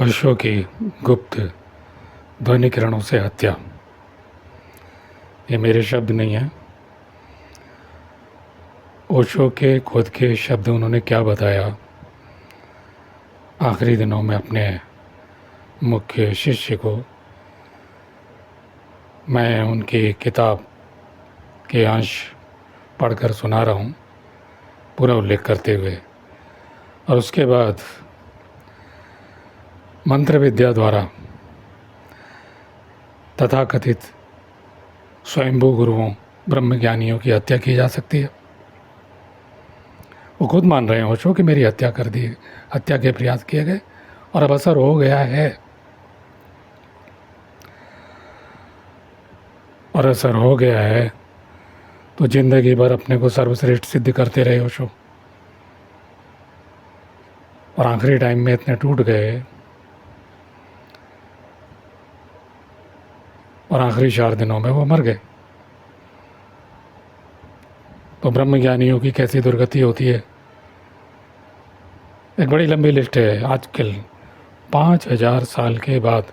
ओशो की गुप्त ध्वनि किरणों से हत्या। ये मेरे शब्द नहीं हैं, ओशो के खुद के शब्द। उन्होंने क्या बताया आखिरी दिनों में अपने मुख्य शिष्य को, मैं उनकी किताब के अंश पढ़कर सुना रहा हूँ, पूरा उल्लेख करते हुए। और उसके बाद मंत्र विद्या द्वारा तथाकथित स्वयंभू गुरुओं, ब्रह्मज्ञानियों की हत्या की जा सकती है। वो खुद मान रहे हैं ओशो कि मेरी हत्या कर दी, हत्या के प्रयास किए गए और अब असर हो गया है। और असर हो गया है तो जिंदगी भर अपने को सर्वश्रेष्ठ सिद्ध करते रहे ओशो, और आखिरी टाइम में इतने टूट गए और आखिरी 4 दिनों में वो मर गए। तो ब्रह्मज्ञानियों की कैसी दुर्गति होती है। एक बड़ी लंबी लिस्ट है। आजकल 5000 साल के बाद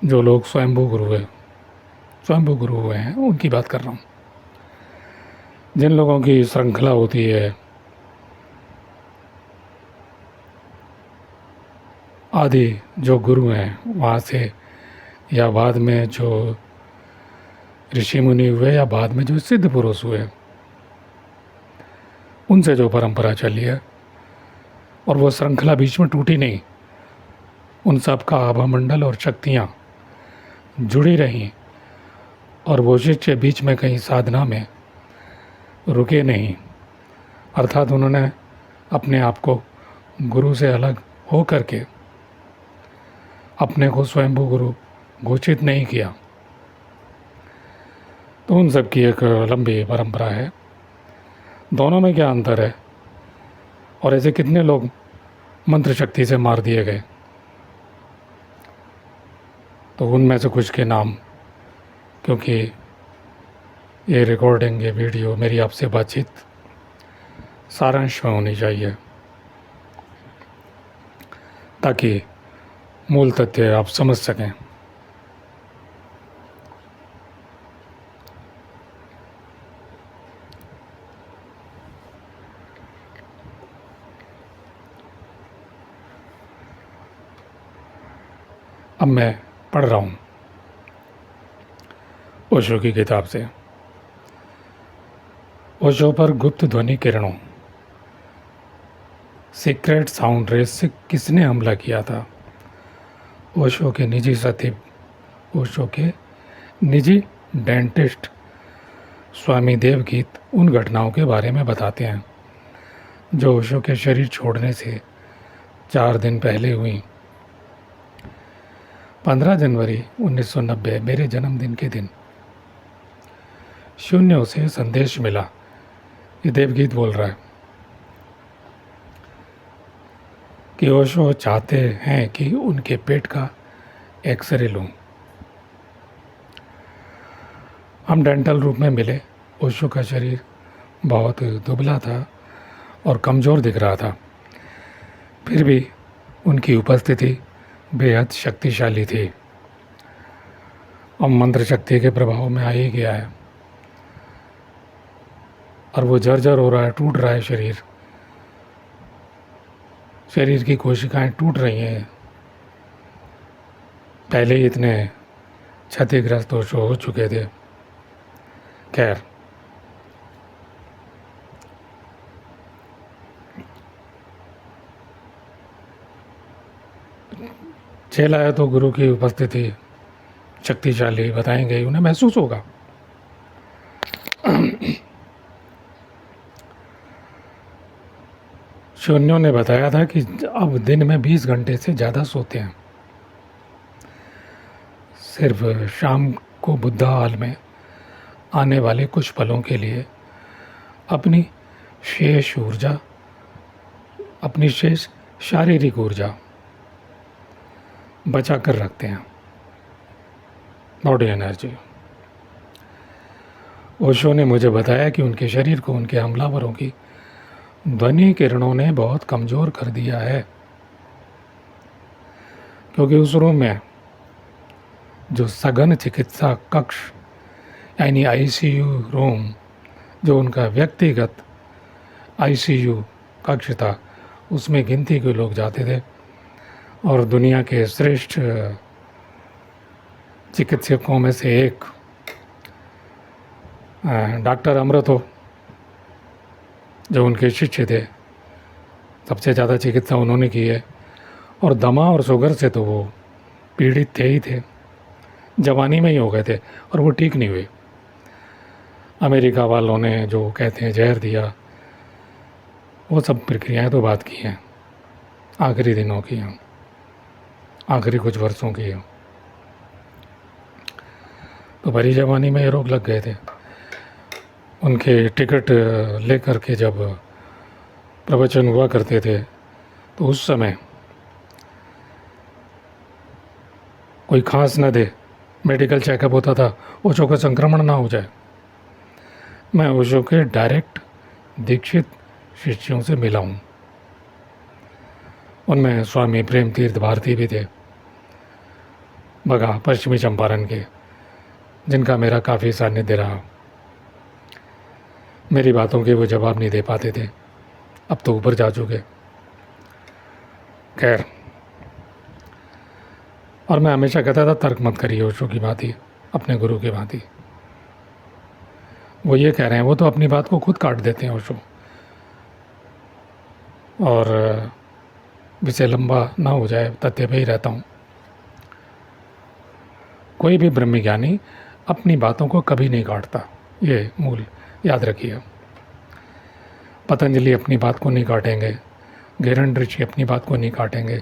जो लोग स्वयंभू गुरु हुए हैं, उनकी बात कर रहा हूँ। जिन लोगों की श्रृंखला होती है, आदि जो गुरु हैं, वहाँ से या बाद में जो ऋषि मुनि हुए या बाद में जो सिद्ध पुरुष हुए, उनसे जो परंपरा चली है और वो श्रृंखला बीच में टूटी नहीं, उन सब का आभामंडल और शक्तियाँ जुड़ी रहीं और वो शिष्य बीच में कहीं साधना में रुके नहीं। अर्थात उन्होंने अपने आप को गुरु से अलग हो करके अपने को स्वयंभू गुरु घोषित नहीं किया। तो उन सब की एक लंबी परंपरा है। दोनों में क्या अंतर है और ऐसे कितने लोग मंत्र शक्ति से मार दिए गए। तो उनमें से कुछ के नाम, क्योंकि ये रिकॉर्डिंग, ये वीडियो मेरी आपसे बातचीत सारांश में होनी चाहिए, ताकि मूल तथ्य आप समझ सकें। अब मैं पढ़ रहा हूँ ओशो की किताब से। ओशो पर गुप्त ध्वनि किरणों, सीक्रेट साउंड रेस से किसने हमला किया था। ओशो के निजी सचिव, ओशो के निजी डेंटिस्ट स्वामी देवगीत उन घटनाओं के बारे में बताते हैं जो ओशो के शरीर छोड़ने से 4 दिन पहले हुई। 15 जनवरी 1990 मेरे जन्मदिन के दिन शून्य से संदेश मिला। ये देवगीत बोल रहा है कि ओशो चाहते हैं कि उनके पेट का एक्सरे लूं। हम डेंटल रूप में मिले। ओशो का शरीर बहुत दुबला था और कमज़ोर दिख रहा था, फिर भी उनकी उपस्थिति बेहद शक्तिशाली थी। अब मंत्र शक्ति के प्रभाव में आ ही गया है और वो जर्जर हो रहा है, टूट रहा है शरीर की कोशिकाएं टूट रही हैं। पहले ही इतने क्षतिग्रस्त ओशो हो चुके थे। खैर, चेला है तो गुरु की उपस्थिति शक्तिशाली बताएंगे, उन्हें महसूस होगा। शून्यों ने बताया था कि अब दिन में 20 घंटे से ज़्यादा सोते हैं। सिर्फ शाम को बुद्धा हाल में आने वाले कुछ पलों के लिए अपनी शेष शारीरिक ऊर्जा बचा कर रखते हैं, बॉडी एनर्जी। ओशो ने मुझे बताया कि उनके शरीर को उनके हमलावरों की ध्वनि किरणों ने बहुत कमज़ोर कर दिया है। क्योंकि उस रूम में जो सघन चिकित्सा कक्ष यानी आईसीयू रूम, जो उनका व्यक्तिगत आईसीयू कक्ष था, उसमें गिनती के लोग जाते थे और दुनिया के श्रेष्ठ चिकित्सकों में से एक डॉक्टर अमृतो, जो उनके शिष्य थे, सबसे ज़्यादा चिकित्सा उन्होंने की है। और दमा और शुगर से तो वो पीड़ित थे ही थे, जवानी में ही हो गए थे और वो ठीक नहीं हुए। अमेरिका वालों ने जो कहते हैं जहर दिया, वो सब प्रक्रियाएं तो बात की हैं, आखिरी दिनों की हैं, आखिरी कुछ वर्षों की हैं। तो भरी जवानी में ये रोग लग गए थे। उनके टिकट लेकर के जब प्रवचन हुआ करते थे तो उस समय कोई खांस न दे, मेडिकल चेकअप होता था, ओशो का संक्रमण ना हो जाए। मैं ओशो के डायरेक्ट दीक्षित शिष्यों से मिला हूँ। उनमें स्वामी प्रेम तीर्थ भारती भी थे, बगा पश्चिमी चंपारण के, जिनका मेरा काफ़ी सानिध्य रहा। मेरी बातों के वो जवाब नहीं दे पाते थे, अब तो ऊपर जा चुके। खैर, और मैं हमेशा कहता था तर्क मत करिए ओशो की भांति, अपने गुरु की भांति। वो ये कह रहे हैं, वो तो अपनी बात को खुद काट देते हैं ओशो, और विषय लंबा ना हो जाए, तथ्य पे ही रहता हूँ। कोई भी ब्रह्मज्ञानी अपनी बातों को कभी नहीं काटता, ये मूल याद रखिए। पतंजलि अपनी बात को नहीं काटेंगे, घेरन ऋषि अपनी बात को नहीं काटेंगे,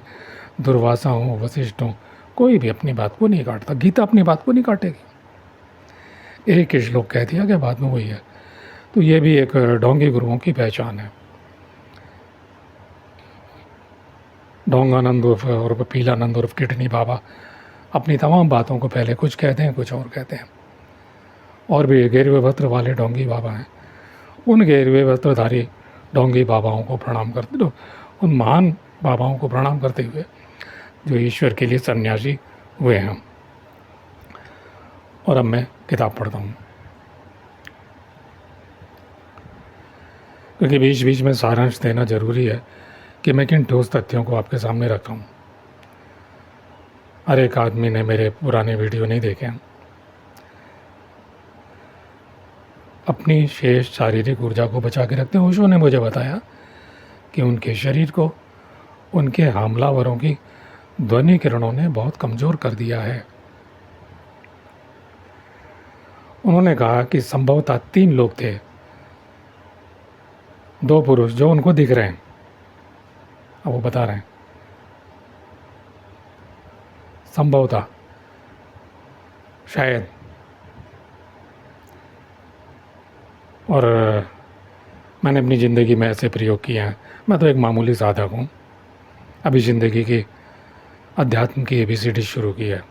दुर्वासा हो, वशिष्ठ हो, कोई भी अपनी बात को नहीं काटता। गीता अपनी बात को नहीं काटेगी। एक ही श्लोक कह दिया कि बाद में वही है। तो ये भी एक ढोंगी गुरुओं की पहचान है। ढोंगानंद और पीलानंद और किडनी बाबा अपनी तमाम बातों को पहले कुछ कहते हैं, कुछ और कहते हैं। और भी गेरुए वस्त्र वाले ढोंगी बाबा हैं, उन गेरुए वस्त्रधारी ढोंगी बाबाओं को प्रणाम करते, उन महान बाबाओं को प्रणाम करते हुए जो ईश्वर के लिए सन्यासी हुए हैं। और अब मैं किताब पढ़ता हूँ, क्योंकि बीच बीच में सारांश देना ज़रूरी है कि मैं किन ठोस तथ्यों को आपके सामने रखा हूँ। हर एक आदमी ने मेरे पुराने वीडियो नहीं देखे हैं। अपनी शेष शारीरिक ऊर्जा को बचा के रखते हैं। ओशो ने मुझे बताया कि उनके शरीर को उनके हमलावरों की ध्वनि किरणों ने बहुत कमज़ोर कर दिया है। उन्होंने कहा कि संभवतः 3 लोग थे, 2 पुरुष जो उनको दिख रहे हैं, अब वो बता रहे हैं संभवतः, शायद। और मैंने अपनी ज़िंदगी में ऐसे प्रयोग किए हैं। मैं तो एक मामूली साधक हूँ, अभी ज़िंदगी की अध्यात्म की ABCD शुरू की है,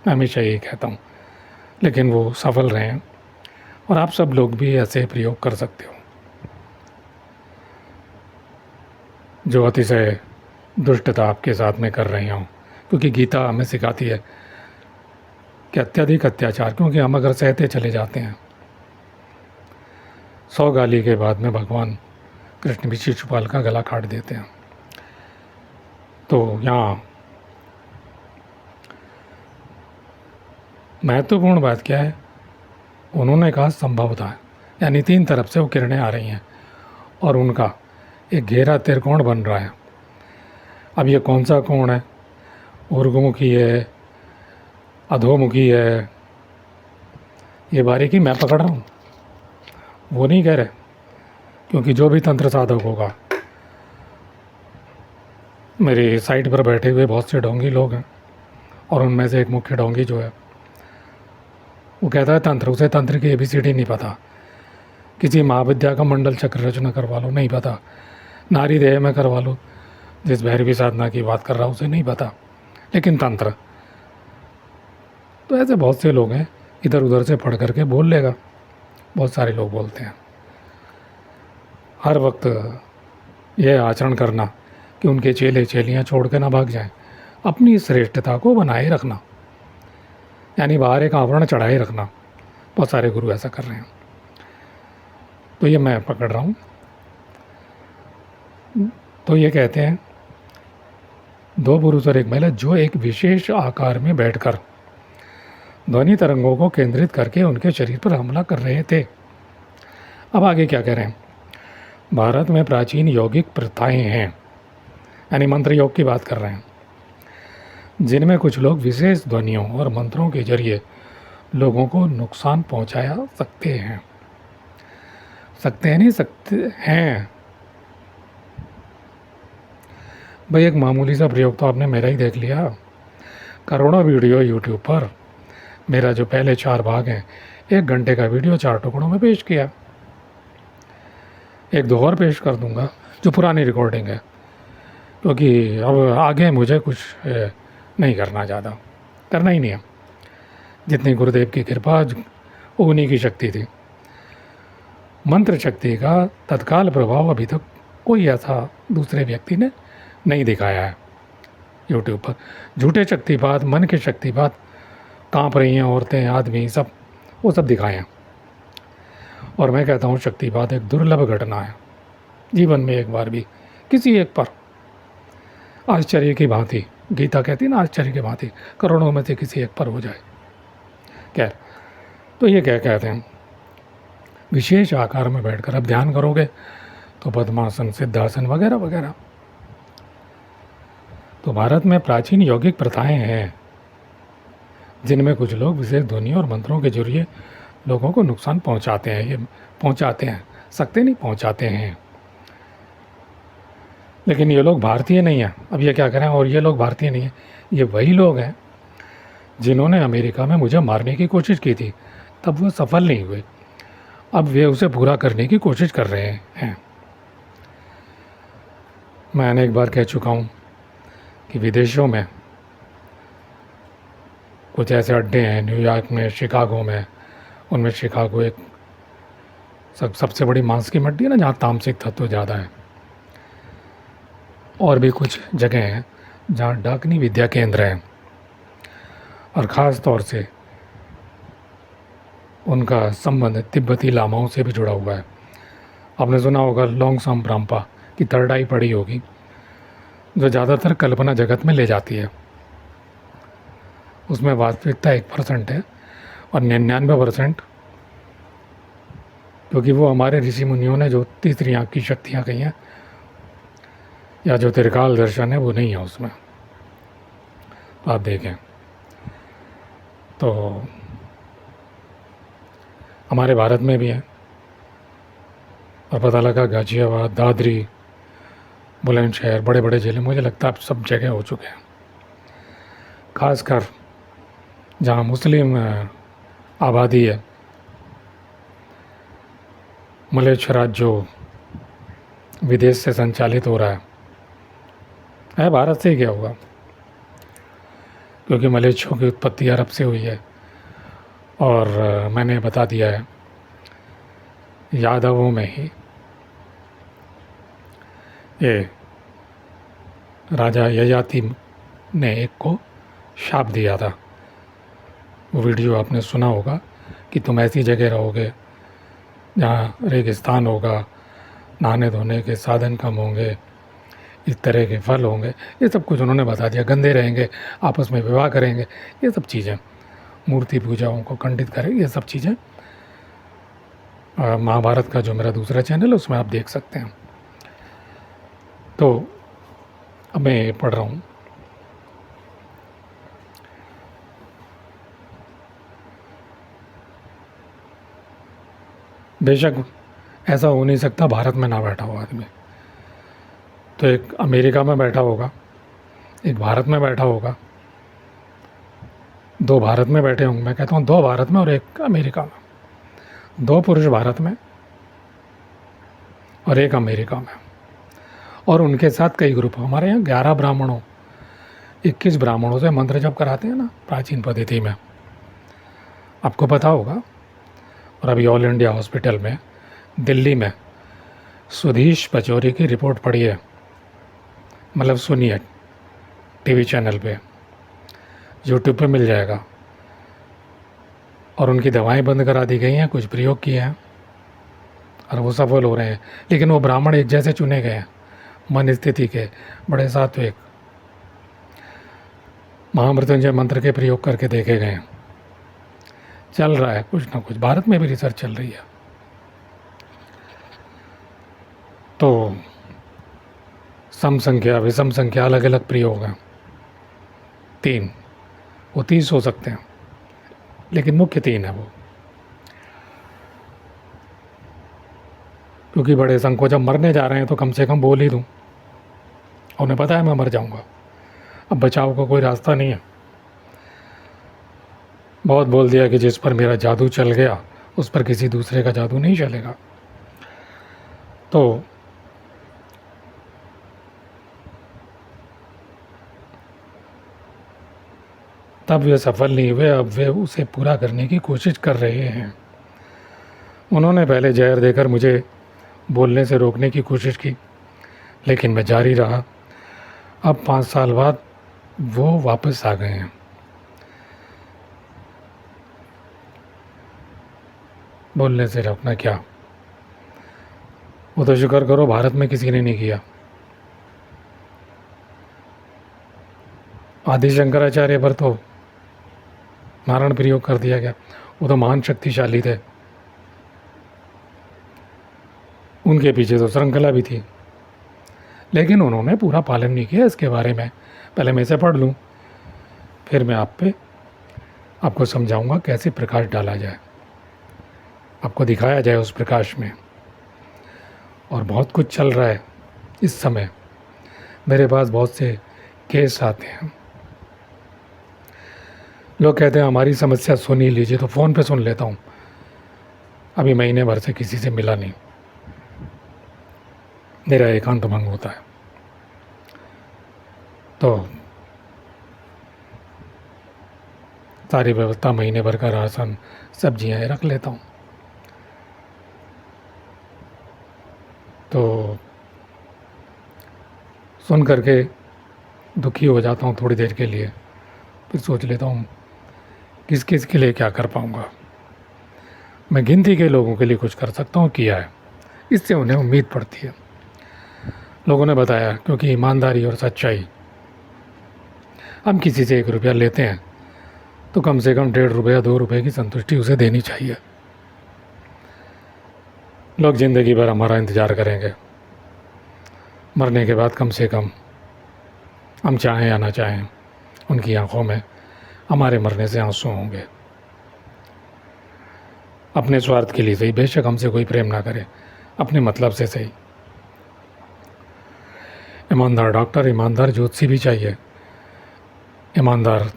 मैं हमेशा यही कहता हूँ, लेकिन वो सफल रहे हैं। और आप सब लोग भी ऐसे प्रयोग कर सकते हो, जो अतिशय दुष्टता आपके साथ में कर रहे हों। क्योंकि गीता हमें सिखाती है कि अत्यधिक अत्याचार, क्योंकि हम अगर सहते चले जाते हैं, 100 गाली के बाद में भगवान कृष्ण भी शिशुपाल का गला काट देते हैं। तो यहाँ महत्वपूर्ण बात क्या है, उन्होंने कहा संभवतः, यानी 3 तरफ से वो किरणें आ रही हैं और उनका एक घेरा त्रिकोण बन रहा है। अब ये कौन सा कोण है, ऊर्ध्वमुखी है, अधोमुखी है, ये बारीकी मैं पकड़ रहा हूँ, वो नहीं कह रहे। क्योंकि जो भी तंत्र साधक होगा, मेरी साइट पर बैठे हुए बहुत से ढोंगी लोग हैं, और उनमें से एक मुख्य ढोंगी जो है, वो कहता है तंत्र, उसे तंत्र की ABCD नहीं पता। किसी महाविद्या का मंडल चक्र रचना करवा लो, नहीं पता। नारी देह में करवा लो, जिस भैरवी साधना की बात कर रहा हूँ उसे नहीं पता। लेकिन तंत्र, तो ऐसे बहुत से लोग हैं, इधर उधर से पढ़ करके बोल लेगा। बहुत सारे लोग बोलते हैं। हर वक्त यह आचरण करना कि उनके चेले चेलियाँ छोड़ के ना भाग जाएं, अपनी श्रेष्ठता को बनाए रखना, यानी बाहर एक आवरण चढ़ाए रखना। बहुत सारे गुरु ऐसा कर रहे हैं। तो ये मैं पकड़ रहा हूँ। तो ये कहते हैं, दो पुरुष और एक महिला जो एक विशेष आकार में बैठकर ध्वनि तरंगों को केंद्रित करके उनके शरीर पर हमला कर रहे थे। अब आगे क्या कह रहे हैं? भारत में प्राचीन यौगिक प्रथाएं हैं, यानी मंत्र योग की बात कर रहे हैं, जिनमें कुछ लोग विशेष ध्वनियों और मंत्रों के जरिए लोगों को नुकसान पहुंचाया सकते हैं। नहीं सकते हैं भाई। एक मामूली सा प्रयोग तो आपने मेरा ही देख लिया। करोड़ों वीडियो यूट्यूब पर मेरा जो पहले 4 भाग हैं, 1 घंटे का वीडियो 4 टुकड़ों में पेश किया। एक दो और पेश कर दूंगा जो पुरानी रिकॉर्डिंग है, क्योंकि अब आगे मुझे कुछ नहीं करना, ज़्यादा करना ही नहीं है। जितनी गुरुदेव की कृपा उन्हीं की शक्ति थी। मंत्र शक्ति का तत्काल प्रभाव अभी तक कोई ऐसा दूसरे व्यक्ति ने नहीं दिखाया है यूट्यूब पर। झूठे शक्तिपात, मन के शक्तिपात, कांप रही हैं औरतें, आदमी, सब वो सब दिखाए हैं। और मैं कहता हूँ शक्तिपात एक दुर्लभ घटना है, जीवन में एक बार भी किसी एक पर आश्चर्य की भांति, गीता कहती है ना, आश्चर्य की भांति करोड़ों में से किसी एक पर हो जाए। खैर, तो ये क्या कहते हैं, विशेष आकार में बैठकर अब ध्यान करोगे तो पद्मासन, सिद्धासन वगैरह वगैरह। तो भारत में प्राचीन यौगिक प्रथाएं हैं, जिनमें कुछ लोग विशेष ध्वनि और मंत्रों के जरिए लोगों को नुकसान पहुंचाते हैं। ये पहुंचाते हैं, सकते नहीं, पहुंचाते हैं। लेकिन ये लोग भारतीय नहीं हैं। अब ये क्या करें? और ये लोग भारतीय नहीं हैं, ये वही लोग हैं जिन्होंने अमेरिका में मुझे मारने की कोशिश की थी, तब वो सफल नहीं हुए। अब वे उसे पूरा करने की कोशिश कर रहे हैं। मैं अनेक बार कह चुका हूँ कि विदेशों में कुछ ऐसे अड्डे हैं, न्यूयॉर्क में, शिकागो में। उनमें शिकागो एक सबसे बड़ी मांस की मंडी है ना, जहाँ तामसिक तत्व ज़्यादा है। और भी कुछ जगह हैं जहाँ डाकनी विद्या केंद्र हैं, और ख़ास तौर से उनका संबंध तिब्बती लामाओं से भी जुड़ा हुआ है। आपने सुना होगा लोंगसम ब्राम्पा की तरडाई पड़ी होगी, जो ज़्यादातर कल्पना जगत में ले जाती है। उसमें वास्तविकता 1% है, और 99% क्योंकि वो हमारे ऋषि मुनियों ने जो तीसरी आँख की शक्तियाँ कही हैं, या जो त्रिकाल दर्शन है, वो नहीं है उसमें। आप देखें तो हमारे भारत में भी है, और पता लगा गाजियाबाद, दादरी, बुलंदशहर, बड़े बड़े ज़िले, मुझे लगता है अब सब जगह हो चुके हैं। खासकर जहाँ मुस्लिम आबादी है, मलेच्छराज जो विदेश से संचालित हो रहा है भारत से ही क्या होगा, क्योंकि मलेच्छों की उत्पत्ति अरब से हुई है। और मैंने बता दिया है, यादवों में ही ये राजा ययाति ने एक को शाप दिया था। वो वीडियो आपने सुना होगा कि तुम ऐसी जगह रहोगे जहाँ रेगिस्तान होगा, नहाने धोने के साधन कम होंगे, इस तरह के फल होंगे। ये सब कुछ उन्होंने बता दिया। गंदे रहेंगे, आपस में विवाह करेंगे, ये सब चीज़ें, मूर्ति पूजाओं को खंडित करेंगे, ये सब चीज़ें महाभारत का जो मेरा दूसरा चैनल है उसमें आप देख सकते हैं। तो अब मैं पढ़ रहा हूँ। बेशक ऐसा हो नहीं सकता भारत में ना बैठा हो आदमी, तो एक अमेरिका में बैठा होगा, एक भारत में बैठा होगा, 2 भारत में बैठे होंगे। मैं कहता हूँ 2 भारत में और 1 अमेरिका में, 2 पुरुष भारत में और 1 अमेरिका में, और उनके साथ कई ग्रुप। हमारे यहाँ 11 ब्राह्मणों, 21 ब्राह्मणों से मंत्र जप कराते हैं ना, प्राचीन पद्धति में, आपको पता होगा। और अभी ऑल इंडिया हॉस्पिटल में दिल्ली में सुधीश पचौरी की रिपोर्ट पढ़ी है, मतलब सुनिए, टीवी चैनल पे, यूट्यूब पे मिल जाएगा। और उनकी दवाएं बंद करा दी गई हैं, कुछ प्रयोग किए हैं और वो सफल हो रहे हैं। लेकिन वो ब्राह्मण एक जैसे चुने गए हैं, मन स्थिति के, बड़े सात्विक, महामृत्युंजय मंत्र के प्रयोग करके देखे गए हैं। चल रहा है कुछ ना कुछ, भारत में भी रिसर्च चल रही है। तो सम संख्या, विषम संख्या, अलग अलग प्रयोग हैं, 3, वो 30 हो सकते हैं, लेकिन मुख्य 3 है वो। क्योंकि बड़े संघ को जब मरने जा रहे हैं तो कम से कम बोल ही दूँ, उन्हें पता है मैं मर जाऊंगा, अब बचाव का कोई रास्ता नहीं है। बहुत बोल दिया कि जिस पर मेरा जादू चल गया उस पर किसी दूसरे का जादू नहीं चलेगा। तो तब वे सफल नहीं हुए, अब वे उसे पूरा करने की कोशिश कर रहे हैं। उन्होंने पहले जहर देकर मुझे बोलने से रोकने की कोशिश की, लेकिन मैं जारी रहा। अब 5 साल बाद वो वापस आ गए हैं। बोलने से रोकना क्या, वो तो शुक्र करो भारत में किसी ने नहीं किया। आदि शंकराचार्य पर तो मारण प्रयोग कर दिया गया, वो तो महान शक्तिशाली थे, उनके पीछे तो श्रृंखला भी थी, लेकिन उन्होंने पूरा पालन नहीं किया इसके बारे में। पहले मैं इसे पढ़ लूँ, फिर मैं आपको समझाऊंगा कैसे प्रकाश डाला जाए, आपको दिखाया जाए उस प्रकाश में। और बहुत कुछ चल रहा है इस समय, मेरे पास बहुत से केस आते हैं। लोग कहते हैं हमारी समस्या सुन ही लीजिए, तो फ़ोन पे सुन लेता हूँ। अभी महीने भर से किसी से मिला नहीं, मेरा एकांत भंग होता है, तो सारी व्यवस्था, महीने भर का राशन, सब्जियाँ रख लेता हूँ। तो सुन करके दुखी हो जाता हूँ थोड़ी देर के लिए, फिर सोच लेता हूँ किस किस के लिए क्या कर पाऊँगा। मैं गिनती के लोगों के लिए कुछ कर सकता हूँ, किया है, इससे उन्हें उम्मीद पड़ती है। लोगों ने बताया, क्योंकि ईमानदारी और सच्चाई, हम किसी से 1 रुपया लेते हैं तो कम से कम 1.5 रुपया 2 रुपये की संतुष्टि उसे देनी चाहिए। लोग ज़िंदगी भर हमारा इंतज़ार करेंगे, मरने के बाद कम से कम हम चाहें या ना चाहें उनकी आंखों में हमारे मरने से आंसू होंगे। अपने स्वार्थ के लिए सही, बेशक हमसे कोई प्रेम ना करे, अपने मतलब से सही। ईमानदार डॉक्टर, ईमानदार ज्योतिषी भी चाहिए, ईमानदार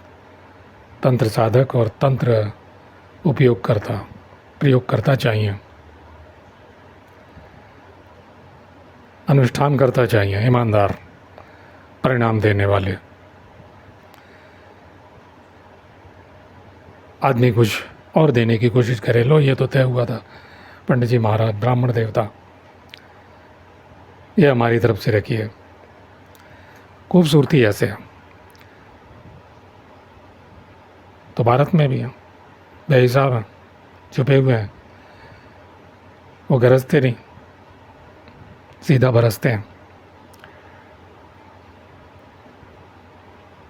तंत्र साधक और तंत्र प्रयोगकर्ता चाहिए, अनुष्ठान करता चाहिए, ईमानदार, परिणाम देने वाले। आदमी कुछ और देने की कोशिश करे, लो ये तो तय हुआ था, पंडित जी महाराज, ब्राह्मण देवता, ये हमारी तरफ से रखिए। खूबसूरती ऐसे है, तो भारत में भी है, बेहिसाब हैं, छुपे हुए हैं, वो गरजते नहीं, सीधा बरसते हैं।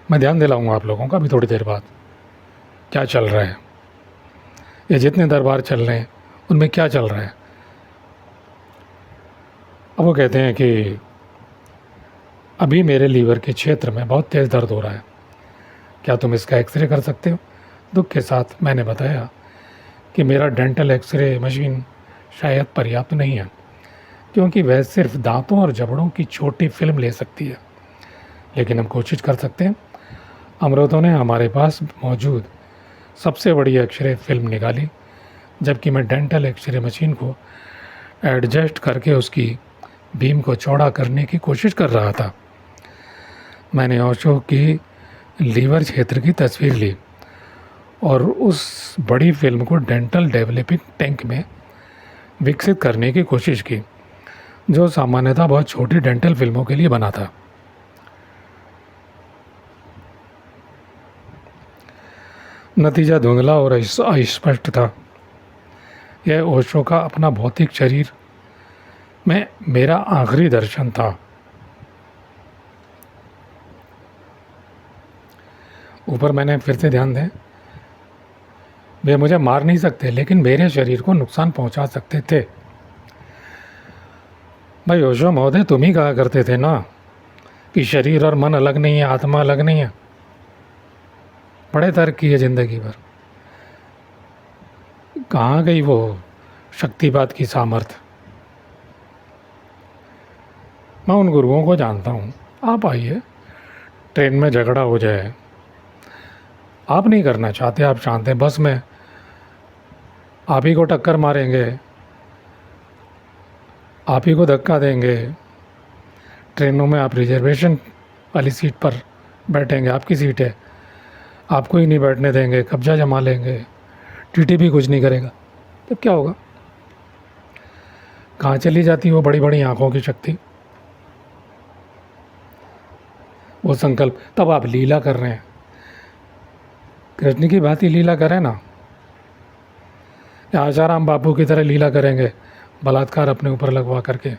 मैं ध्यान दिलाऊंगा आप लोगों का अभी थोड़ी देर बाद क्या चल रहा है, ये जितने दरबार चल रहे हैं उनमें क्या चल रहा है। अब वो कहते हैं कि अभी मेरे लीवर के क्षेत्र में बहुत तेज़ दर्द हो रहा है, क्या तुम इसका एक्सरे कर सकते हो? दुख के साथ मैंने बताया कि मेरा डेंटल एक्सरे मशीन शायद पर्याप्त नहीं है, क्योंकि वह सिर्फ दांतों और जबड़ों की छोटी फिल्म ले सकती है, लेकिन हम कोशिश कर सकते हैं। अमृतों ने हमारे पास मौजूद सबसे बड़ी एक्सरे फिल्म निकाली, जबकि मैं डेंटल एक्सरे मशीन को एडजस्ट करके उसकी बीम को चौड़ा करने की कोशिश कर रहा था। मैंने ओशो की लीवर क्षेत्र की तस्वीर ली और उस बड़ी फिल्म को डेंटल डेवलपिंग टैंक में विकसित करने की कोशिश की, जो सामान्यतः बहुत छोटी डेंटल फिल्मों के लिए बना था। नतीजा धुंधला और अस्पष्ट था। यह ओशो का अपना भौतिक शरीर में मेरा आखिरी दर्शन था। ऊपर मैंने फिर से ध्यान दें, वे मुझे मार नहीं सकते लेकिन मेरे शरीर को नुकसान पहुंचा सकते थे। भाई ओशो महोदय, तुम ही कहा करते थे ना कि शरीर और मन अलग नहीं है, आत्मा अलग नहीं है। बड़े तर्क किए ज़िंदगी भर, कहाँ गई वो शक्तिवाद की सामर्थ्य। मैं उन गुरुओं को जानता हूँ। आप आइए, ट्रेन में झगड़ा हो जाए, आप नहीं करना चाहते, आप चाहते हैं बस में आप ही को टक्कर मारेंगे, आप ही को धक्का देंगे। ट्रेनों में आप रिजर्वेशन वाली सीट पर बैठेंगे, आपकी सीट है, आपको ही नहीं बैठने देंगे, कब्जा जमा लेंगे, टीटी भी कुछ नहीं करेगा। तब क्या होगा? कहाँ चली जाती वो बड़ी बड़ी आंखों की शक्ति, वो संकल्प? तब आप लीला कर रहे हैं, कृष्ण की बात ही लीला करें ना, या आशाराम बापू की तरह लीला करेंगे, बलात्कार अपने ऊपर लगवा करके।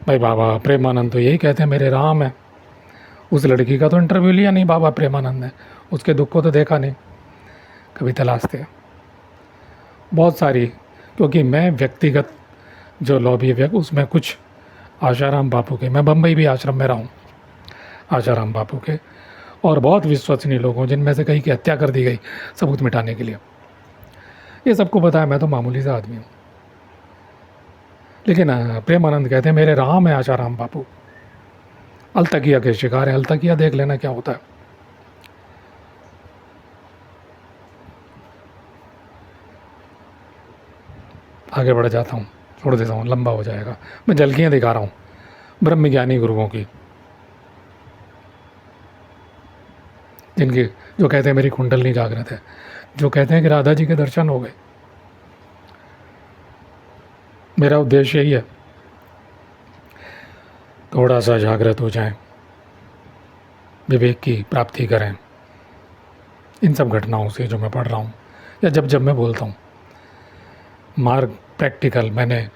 भाई बाबा प्रेमानंद तो यही कहते हैं मेरे राम है। उस लड़की का तो इंटरव्यू लिया नहीं बाबा प्रेमानंद ने, उसके दुख को तो देखा नहीं, कभी तलाशते। बहुत सारी, क्योंकि मैं व्यक्तिगत जो लॉबी है उसमें कुछ आशाराम बापू के, मैं बम्बई भी आश्रम में रहा हूँ आशाराम बापू के, और बहुत विश्वसनीय लोगों जिनमें से कई की हत्या कर दी गई सबूत मिटाने के लिए। ये सबको पता है, मैं तो मामूली सा आदमी हूँ। लेकिन प्रेमानंद कहते हैं मेरे राम है आशाराम बापू। अलतकिया के शिकार है, अलतकिया देख लेना क्या होता है। आगे बढ़ जाता हूँ, छोड़ देता हूँ, लंबा हो जाएगा। मैं झलकियाँ दिखा रहा हूँ ब्रह्मज्ञानी गुरुओं की, जिनकी जो कहते हैं मेरी कुंडली जागृत है, जो कहते हैं कि राधा जी के दर्शन हो गए। मेरा उद्देश्य यही है, थोड़ा सा जागृत हो जाएं, विवेक की प्राप्ति करें इन सब घटनाओं से जो मैं पढ़ रहा हूँ या जब जब मैं बोलता हूँ। मार्ग प्रैक्टिकल, मैंने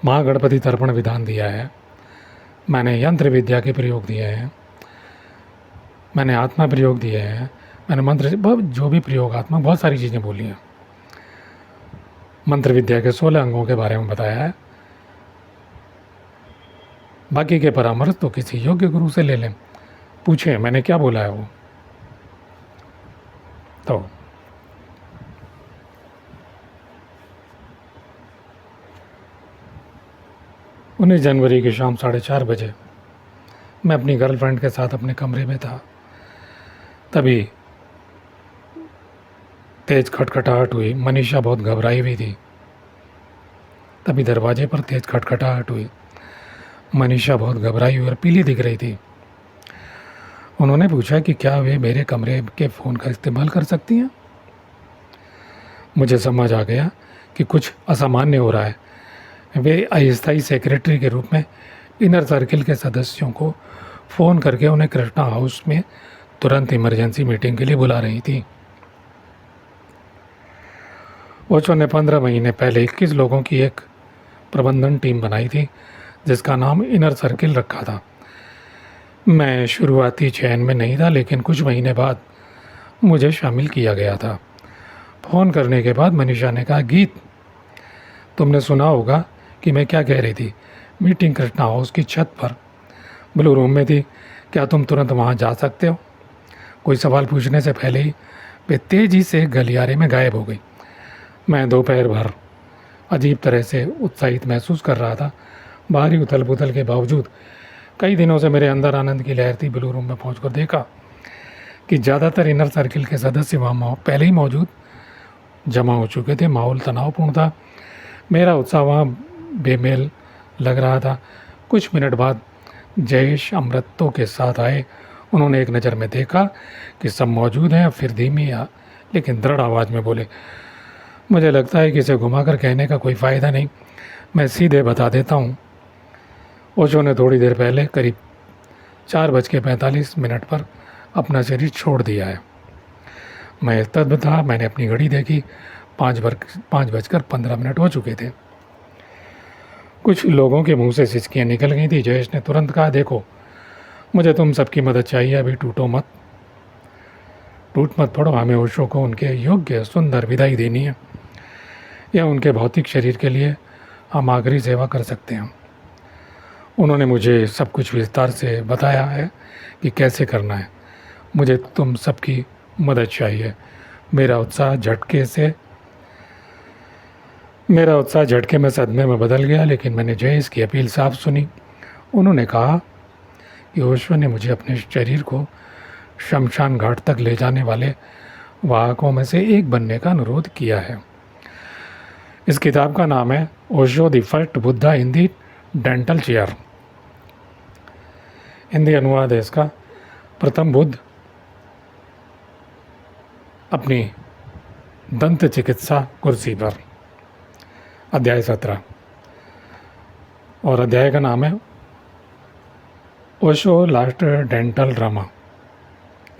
महागणपति तर्पण विधान दिया है, मैंने यंत्र विद्या के प्रयोग दिए हैं, मैंने आत्मा प्रयोग दिए हैं, मैंने मंत्र जो भी प्रयोगात्मक बहुत सारी चीज़ें बोली हैं। मंत्र विद्या के 16 अंगों के बारे में बताया है। बाकी के परामर्श तो किसी योग्य गुरु से ले लें, पूछें मैंने क्या बोला है वो। तो 19 जनवरी की शाम 4:30 बजे मैं अपनी गर्लफ्रेंड के साथ अपने कमरे में था। तभी तेज़ खटखटाहट हुई। मनीषा बहुत घबराई हुई थी। तभी दरवाजे पर तेज़ खटखटाहट हुई। मनीषा बहुत घबराई हुई और पीली दिख रही थी। उन्होंने पूछा कि क्या वे मेरे कमरे के फ़ोन का इस्तेमाल कर सकती हैं। मुझे समझ आ गया कि कुछ असामान्य हो रहा है। वे अस्थायी सेक्रेटरी के रूप में इनर सर्किल के सदस्यों को फ़ोन करके उन्हें कृष्णा हाउस में तुरंत इमरजेंसी मीटिंग के लिए बुला रही थी। ओशो ने 15 महीने पहले 21 लोगों की एक प्रबंधन टीम बनाई थी जिसका नाम इनर सर्किल रखा था। मैं शुरुआती चयन में नहीं था, लेकिन कुछ महीने बाद मुझे शामिल किया गया था। फ़ोन करने के बाद मनीषा ने कहा, गीत तुमने सुना होगा कि मैं क्या कह रही थी। मीटिंग कृष्णा हाउस की छत पर ब्लू रूम में थी। क्या तुम तुरंत वहाँ जा सकते हो? कोई सवाल पूछने से पहले ही वे तेज़ी से गलियारे में गायब हो गई। मैं दोपहर भर अजीब तरह से उत्साहित महसूस कर रहा था। बाहरी उथल पुथल के बावजूद कई दिनों से मेरे अंदर आनंद की लहर थी। ब्लू रूम में पहुंचकर देखा कि ज़्यादातर इनर सर्किल के सदस्य वहाँ पहले ही मौजूद जमा हो चुके थे। माहौल तनावपूर्ण था। मेरा उत्साह वहाँ बेमेल लग रहा था। कुछ मिनट बाद जयेश अमृतो के साथ आए। उन्होंने एक नज़र में देखा कि सब मौजूद हैं, फिर धीमी लेकिन दृढ़ आवाज़ में बोले, मुझे लगता है कि इसे घुमाकर कहने का कोई फ़ायदा नहीं, मैं सीधे बता देता हूँ। ओशो ने थोड़ी देर पहले करीब 4:45 पर अपना शरीर छोड़ दिया है। मैं स्तब्ध था। मैंने अपनी घड़ी देखी, 5:15 हो चुके थे। कुछ लोगों के मुंह से सिसकियाँ निकल गई थी। जयेश ने तुरंत कहा, देखो मुझे तुम सबकी मदद चाहिए, अभी टूट मत पड़ो। हमें ओशो को उनके योग्य सुंदर विदाई देनी है, या उनके भौतिक शरीर के लिए हम आखिरी सेवा कर सकते हैं। उन्होंने मुझे सब कुछ विस्तार से बताया है कि कैसे करना है। मुझे तुम सबकी मदद चाहिए। मेरा उत्साह झटके में सदमे में बदल गया, लेकिन मैंने जयेश की अपील साफ सुनी। उन्होंने कहा कि ओशो ने मुझे अपने शरीर को शमशान घाट तक ले जाने वाले वाहकों में से एक बनने का अनुरोध किया है। इस किताब का नाम है Osho the first Buddha in the dental chair. Hindi अनुवाद है इसका, प्रथम बुद्ध अपनी दंत चिकित्सा कुर्सी पर। अध्याय 17, और अध्याय का नाम है ओशो लास्ट डेंटल ड्रामा।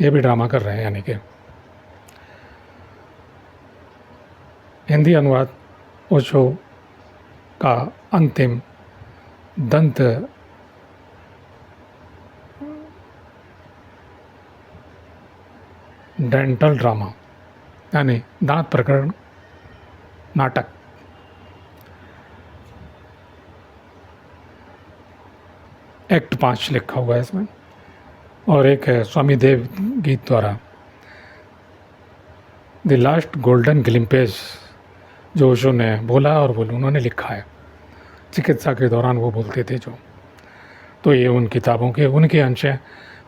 ये भी ड्रामा कर रहे हैं, यानी कि हिंदी अनुवाद ओशो का अंतिम दंत डेंटल ड्रामा, यानी दांत प्रकरण नाटक। एक्ट 5 लिखा हुआ है इसमें, और एक है स्वामी देव गीत द्वारा द लास्ट गोल्डन ग्लिम्पेज, जो ओशो ने बोला और उन्होंने लिखा है। चिकित्सा के दौरान वो बोलते थे जो। तो ये उन किताबों के उनके अंश हैं।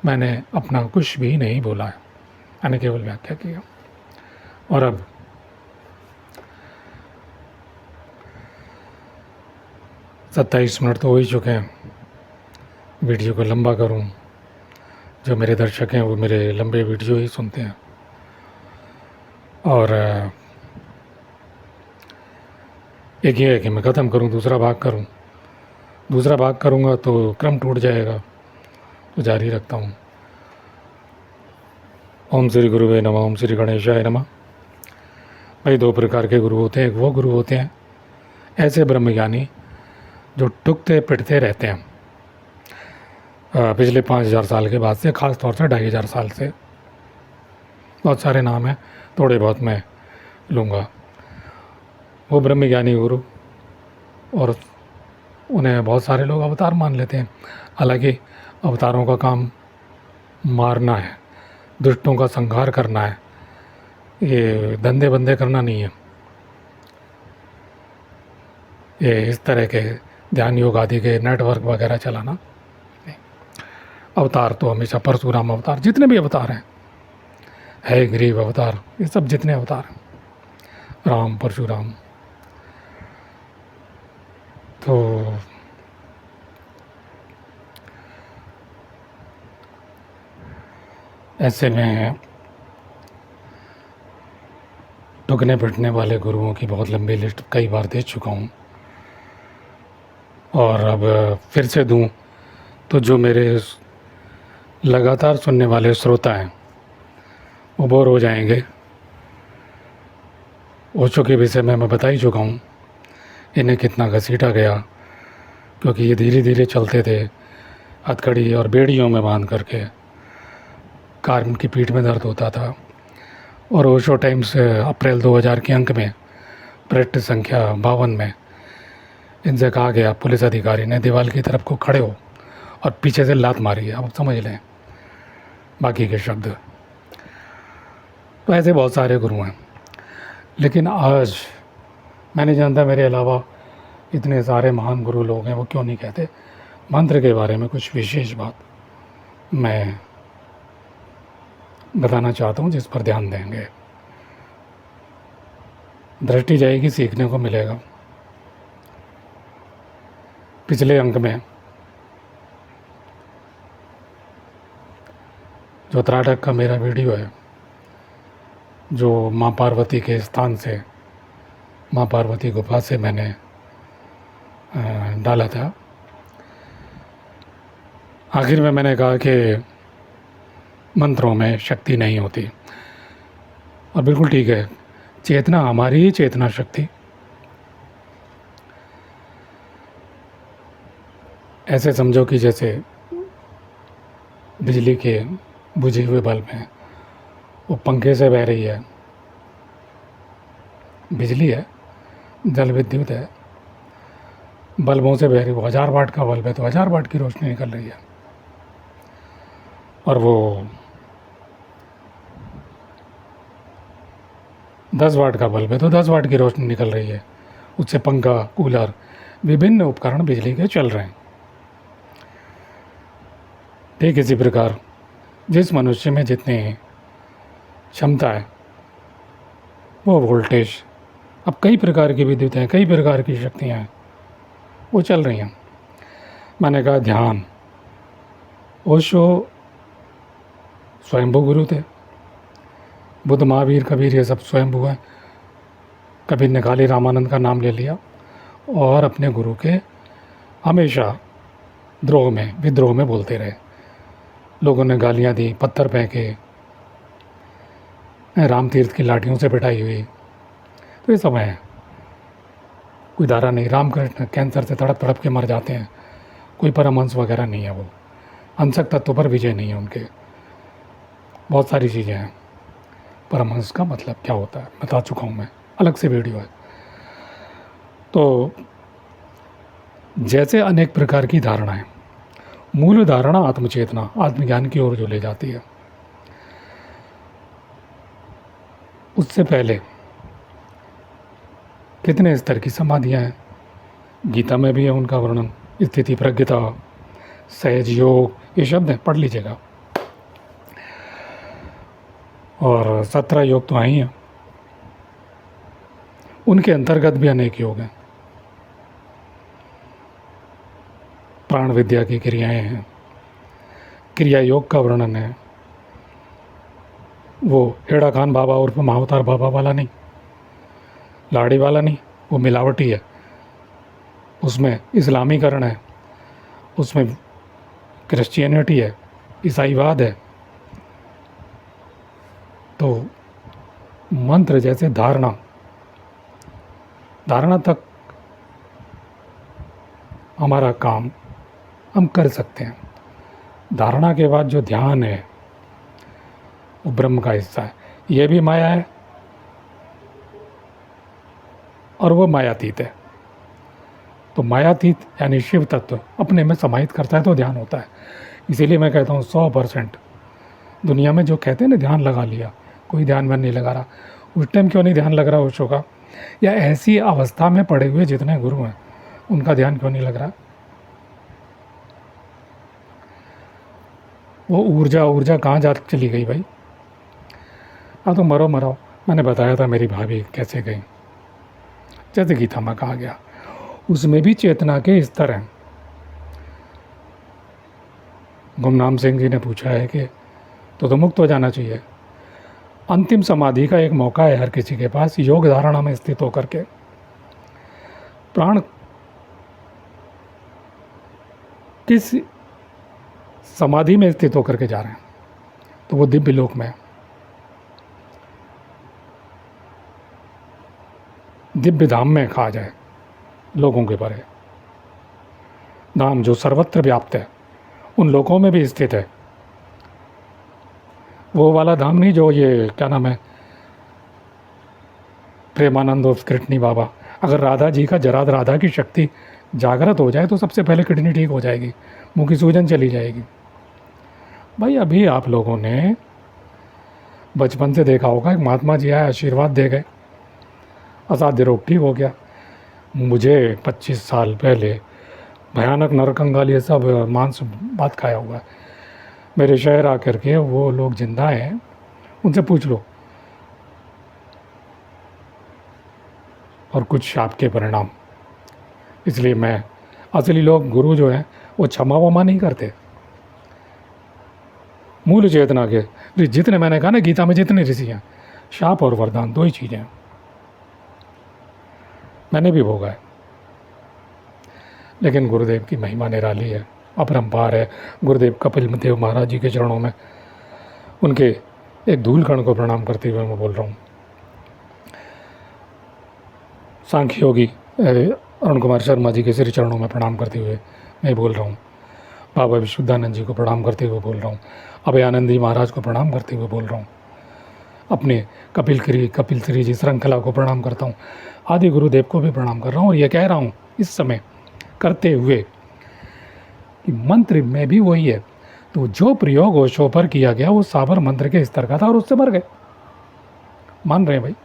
मैंने अपना कुछ भी नहीं बोला है, मैंने केवल व्याख्या किया। और अब सत्ताईस मिनट तो हो ही चुके हैं। वीडियो को लंबा करूं, जो मेरे दर्शक हैं वो मेरे लंबे वीडियो ही सुनते हैं। और एक ये है कि मैं ख़त्म करूं, दूसरा भाग करूंगा तो क्रम टूट जाएगा, तो जारी रखता हूं। ओम श्री गुरुवे नमः, ओम श्री गणेशाय नमः। भाई, दो प्रकार के गुरु होते हैं। एक वो गुरु होते हैं ऐसे ब्रह्मज्ञानी जो टुकते पिटते रहते हैं पिछले 5000 साल के बाद से, ख़ास तौर से 2500 साल से। बहुत सारे नाम हैं, थोड़े बहुत मैं लूँगा। वो ब्रह्मज्ञानी गुरु, और उन्हें बहुत सारे लोग अवतार मान लेते हैं। हालांकि अवतारों का काम मारना है, दुष्टों का संहार करना है, ये धंधे बंदे करना नहीं है। ये इस तरह के ध्यान योग आदि के नेटवर्क वगैरह चलाना नहीं। अवतार तो हमेशा परशुराम अवतार, जितने भी अवतार हैं, है ग्रीव अवतार, ये सब जितने अवतार हैं, राम परशुराम। तो ऐसे में टुकने पिटने वाले गुरुओं की बहुत लंबी लिस्ट कई बार दे चुका हूँ, और अब फिर से दूँ तो जो मेरे लगातार सुनने वाले श्रोता हैं वो बोर हो जाएंगे। ओशो के विषय में मैं बता ही चुका हूँ, इन्हें कितना घसीटा गया, क्योंकि ये धीरे धीरे चलते थे हथकड़ी और बेड़ियों में बांध करके। कार की पीठ में दर्द होता था। और ओशो टाइम्स अप्रैल 2000 के अंक में पृष्ठ संख्या 52 में इनसे कहा गया, पुलिस अधिकारी ने दीवार की तरफ को खड़े हो और पीछे से लात मारी है। अब समझ लें बाकी के शब्द। तो ऐसे बहुत सारे गुरु हैं, लेकिन आज मैं नहीं जानता मेरे अलावा इतने सारे महान गुरु लोग हैं, वो क्यों नहीं कहते मंत्र के बारे में कुछ विशेष बात मैं बताना चाहता हूँ, जिस पर ध्यान देंगे। दृष्टि जाएगी, सीखने को मिलेगा। पिछले अंक में जो त्राटक का मेरा वीडियो है, जो माँ पार्वती के स्थान से, माँ पार्वती गुफा से मैंने डाला था, आखिर में मैंने कहा कि मंत्रों में शक्ति नहीं होती। और बिल्कुल ठीक है, चेतना हमारी ही चेतना शक्ति ऐसे समझो कि जैसे बिजली के बुझे हुए बल्ब हैं, वो पंखे से बह रही है, बिजली है, जल विद्युत है, बल्बों से बह रही, वो 1000 वाट का बल्ब है तो 1000 वाट की रोशनी निकल रही है, और वो 10 वाट का बल्ब है तो 10 वाट की रोशनी निकल रही है। उससे पंखा, कूलर, विभिन्न उपकरण बिजली के चल रहे हैं। ठीक इसी प्रकार जिस मनुष्य में जितनी क्षमता है, वो वोल्टेज, अब कई प्रकार की विद्युत हैं, कई प्रकार की शक्तियाँ हैं, वो चल रही हैं। मैंने कहा ध्यान, ओशो स्वयंभू गुरु थे, बुद्ध, महावीर, कबीर, ये सब स्वयंभू हैं। कबीर ने खाली रामानंद का नाम ले लिया और अपने गुरु के हमेशा विद्रोह में बोलते रहे। लोगों ने गालियाँ दी, पत्थर फेंके, राम तीर्थ की लाठियों से पिटाई हुई, तो ये सब है, कोई धारा नहीं। रामकृष्ण कैंसर से तड़प तड़प के मर जाते हैं, कोई परमहंस वगैरह नहीं है, वो अंशक तत्व पर विजय नहीं है उनके। बहुत सारी चीज़ें हैं। परमहंस का मतलब क्या होता है बता चुका हूँ मैं, अलग से वीडियो है। तो जैसे अनेक प्रकार की धारणाएं, मूल धारणा आत्मचेतना, आत्मज्ञान की ओर जो ले जाती है। उससे पहले कितने स्तर की समाधियाँ हैं, गीता में भी है उनका वर्णन, स्थिति प्रज्ञता, सहज योग, ये शब्द हैं, पढ़ लीजिएगा। और 17 योग तो आई हैं, उनके अंतर्गत भी अनेक योग हैं। प्राण विद्या की क्रियाएं हैं, क्रिया योग का वर्णन है। वो हेड़ा खान बाबा उर्फ महावतार बाबा वाला नहीं, लाड़ी वाला नहीं, वो मिलावटी है। उसमें इस्लामीकरण है, उसमें क्रिश्चियनिटी है, ईसाईवाद है। तो मंत्र जैसे धारणा तक हमारा काम हम कर सकते हैं। धारणा के बाद जो ध्यान है वो ब्रह्म का हिस्सा है। ये भी माया है और वो मायातीत है। तो मायातीत यानी शिव तत्व अपने में समाहित करता है तो ध्यान होता है। इसीलिए मैं कहता हूँ 100% दुनिया में जो कहते हैं ना ध्यान लगा लिया, कोई ध्यान में नहीं लगा रहा। उस टाइम क्यों नहीं ध्यान लग रहा ओशो का, या ऐसी अवस्था में पड़े हुए जितने गुरु हैं उनका ध्यान क्यों नहीं लग रहा? वो ऊर्जा कहाँ जा चली गई भाई? हाँ तो मरो। मैंने बताया था मेरी भाभी कैसे गई, जैसे गीता में कहा गया, उसमें भी चेतना के स्तर हैं। गुमनाम सिंह जी ने पूछा है कि तो मुक्त हो जाना चाहिए। अंतिम समाधि का एक मौका है हर किसी के पास, योग धारणा में स्थित होकर के प्राण किस समाधि में स्थित होकर के जा रहे हैं, तो वो दिव्य लोक में, दिव्य धाम में कहा जाए, लोगों के परे धाम जो सर्वत्र व्याप्त है, उन लोकों में भी स्थित है। वो वाला धाम नहीं जो ये क्या नाम है, प्रेमानंद और कृष्णी बाबा। अगर राधा जी का जरा राधा की शक्ति जागृत हो जाए तो सबसे पहले किडनी ठीक हो जाएगी, मुंह की सूजन चली जाएगी। भाई अभी आप लोगों ने बचपन से देखा होगा, एक महात्मा जी आए, आशीर्वाद दे गए, असाध्य रोग ठीक हो गया। मुझे 25 साल पहले भयानक नरकंगाल ये सब मांस भात खाया हुआ है। मेरे शहर आकर के वो लोग जिंदा हैं, उनसे पूछ लो। और कुछ आपके परिणाम, इसलिए मैं, असली लोग गुरु जो हैं वो क्षमा वमा नहीं करते। मूल चेतना के जितने, मैंने कहा ना गीता में जितने ऋषि हैं, शाप और वरदान 2 ही चीज़ें हैं, मैंने भी भोगा है। लेकिन गुरुदेव की महिमा निराली है, अपरंपार है। गुरुदेव कपिल देव महाराज जी के चरणों में उनके एक धूल कण को प्रणाम करते हुए मैं बोल रहा हूँ। सांख्य योगी अरुण कुमार शर्मा जी के श्री चरणों में प्रणाम करते हुए मैं बोल रहा हूँ। बाबा विशुद्धानंद जी को प्रणाम करते हुए बोल रहा हूँ। अभयानंद जी महाराज को प्रणाम करते हुए बोल रहा हूँ। अपने कपिल श्री जी श्रृंखला को प्रणाम करता हूँ। आदि गुरुदेव को भी प्रणाम कर रहा हूँ और ये कह रहा हूँ इस समय करते हुए कि मंत्र में भी वही है। तो जो प्रयोग ओशो पर किया गया वो साबर मंत्र के स्तर का था और उससे मर गए। मान रहे हैं भाई।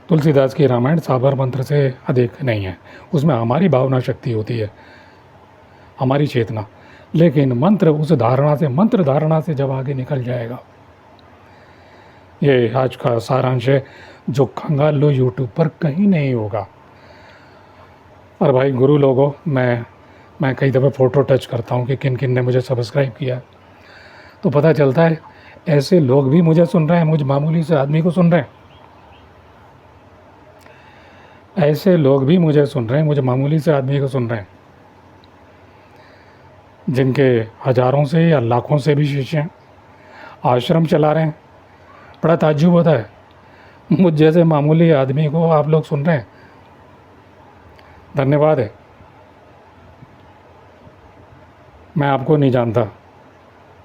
तुलसीदास की रामायण साबर मंत्र से अधिक नहीं है। उसमें हमारी भावना शक्ति होती है, हमारी चेतना। लेकिन मंत्र उस धारणा से, मंत्र धारणा से जब आगे निकल जाएगा, ये आज का सारांश है जो खंगाल लो यूट्यूब पर कहीं नहीं होगा। और भाई गुरु लोगों, मैं कई दफ़े फ़ोटो टच करता हूँ कि किन किन ने मुझे सब्सक्राइब किया, तो पता चलता है ऐसे लोग भी मुझे सुन रहे हैं, मुझ मामूली से आदमी को सुन रहे हैं। ऐसे लोग भी मुझे सुन रहे हैं, मुझे मामूली से आदमी को सुन रहे हैं, जिनके हज़ारों से या लाखों से भी शिष्य हैं, आश्रम चला रहे हैं। बड़ा ताज्जुब होता है, मुझ जैसे मामूली आदमी को आप लोग सुन रहे हैं। धन्यवाद है। मैं आपको नहीं जानता,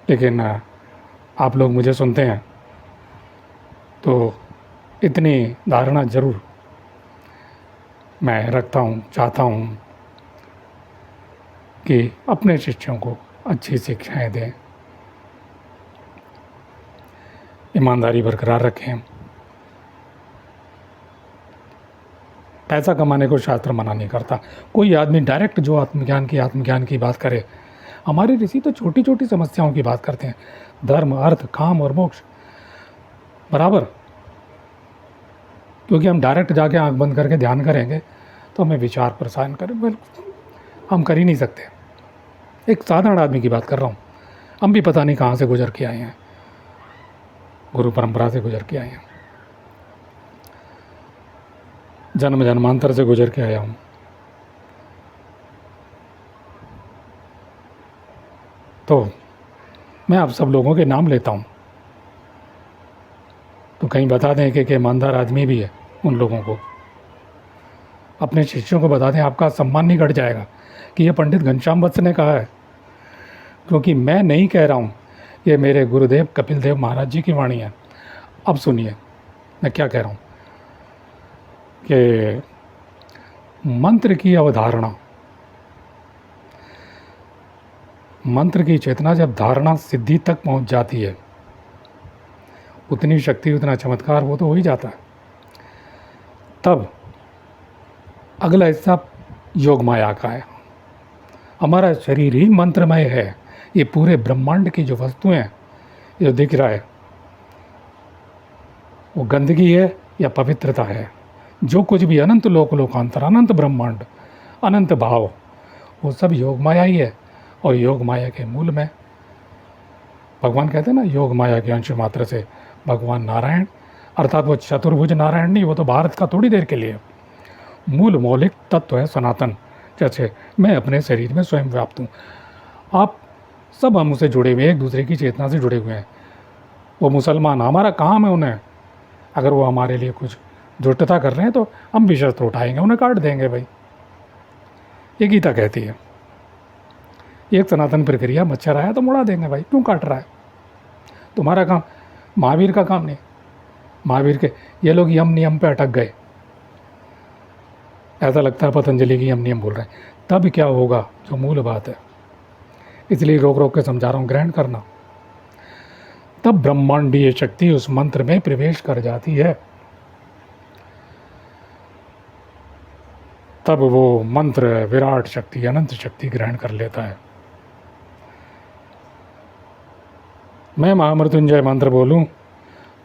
लेकिन आप लोग मुझे सुनते हैं, तो इतनी धारणा ज़रूर मैं रखता हूँ, चाहता हूँ कि अपने शिष्यों को अच्छी शिक्षाएं दें, ईमानदारी बरकरार रखें। पैसा कमाने को शास्त्र मना नहीं करता। कोई आदमी डायरेक्ट जो आत्मज्ञान की बात करे, हमारे ऋषि तो छोटी छोटी समस्याओं की बात करते हैं। धर्म, अर्थ, काम और मोक्ष बराबर। क्योंकि हम डायरेक्ट जाके आंख बंद करके ध्यान करेंगे तो हमें विचार प्रसारण करें, बिल्कुल हम कर ही नहीं सकते। एक साधारण आदमी की बात कर रहा हूँ। हम भी पता नहीं कहाँ से गुजर के आए हैं, गुरु परंपरा से गुजर के आए हैं, जन्म जन्मांतर से गुजर के आया हूँ। तो मैं आप सब लोगों के नाम लेता हूँ, तो कहीं बता दें कि ईमानदार आदमी भी है। उन लोगों को, अपने शिष्यों को बता दें, आपका सम्मान नहीं घट जाएगा कि ये पंडित घनश्याम वत्स ने कहा है। क्योंकि मैं नहीं कह रहा हूँ, ये मेरे गुरुदेव कपिल देव महाराज जी की वाणी है। अब सुनिए मैं क्या कह रहा हूँ कि मंत्र की अवधारणा, मंत्र की चेतना जब धारणा सिद्धि तक पहुँच जाती है, उतनी शक्ति, उतना चमत्कार वो तो हो ही जाता है। तब अगला हिस्सा योग माया का है। हमारा शरीर ही मंत्रमय है। ये पूरे ब्रह्मांड की जो वस्तुएं हैं, जो दिख रहा है, वो गंदगी है या पवित्रता है। जो कुछ भी अनंत लोक लोकांतर, अनंत ब्रह्मांड, अनंत भाव, वो सब योग माया ही है। और योग माया के मूल में भगवान कहते हैं ना, योग माया के अंश मात्र से भगवान नारायण, अर्थात वो चतुर्भुज नारायण नहीं, वो तो भारत का थोड़ी देर के लिए। मूल मौलिक तत्व है सनातन। जैसे मैं अपने शरीर में स्वयं व्याप्त हूँ, आप सब हमसे जुड़े हुए, एक दूसरे की चेतना से जुड़े हुए हैं। वो मुसलमान, हमारा काम है उन्हें, अगर वो हमारे लिए कुछ दुष्टता कर रहे हैं तो हम भी शस्त्र उठाएंगे, उन्हें काट देंगे भाई। ये गीता कहती है। एक सनातन प्रक्रिया, मच्छर आया तो मुड़ा देंगे भाई, क्यों काट रहा है? तुम्हारा काम, महावीर का काम नहीं। महावीर के ये लोग यम नियम पे अटक गए, ऐसा लगता है पतंजलि की यम नियम बोल रहे हैं। तब क्या होगा, जो मूल बात है। इसलिए रोक रोक के समझा रहा हूँ, ग्रहण करना। तब ब्रह्मांडीय शक्ति उस मंत्र में प्रवेश कर जाती है। तब वो मंत्र विराट शक्ति, अनंत शक्ति ग्रहण कर लेता है। मैं महामृत्युंजय मंत्र बोलूं,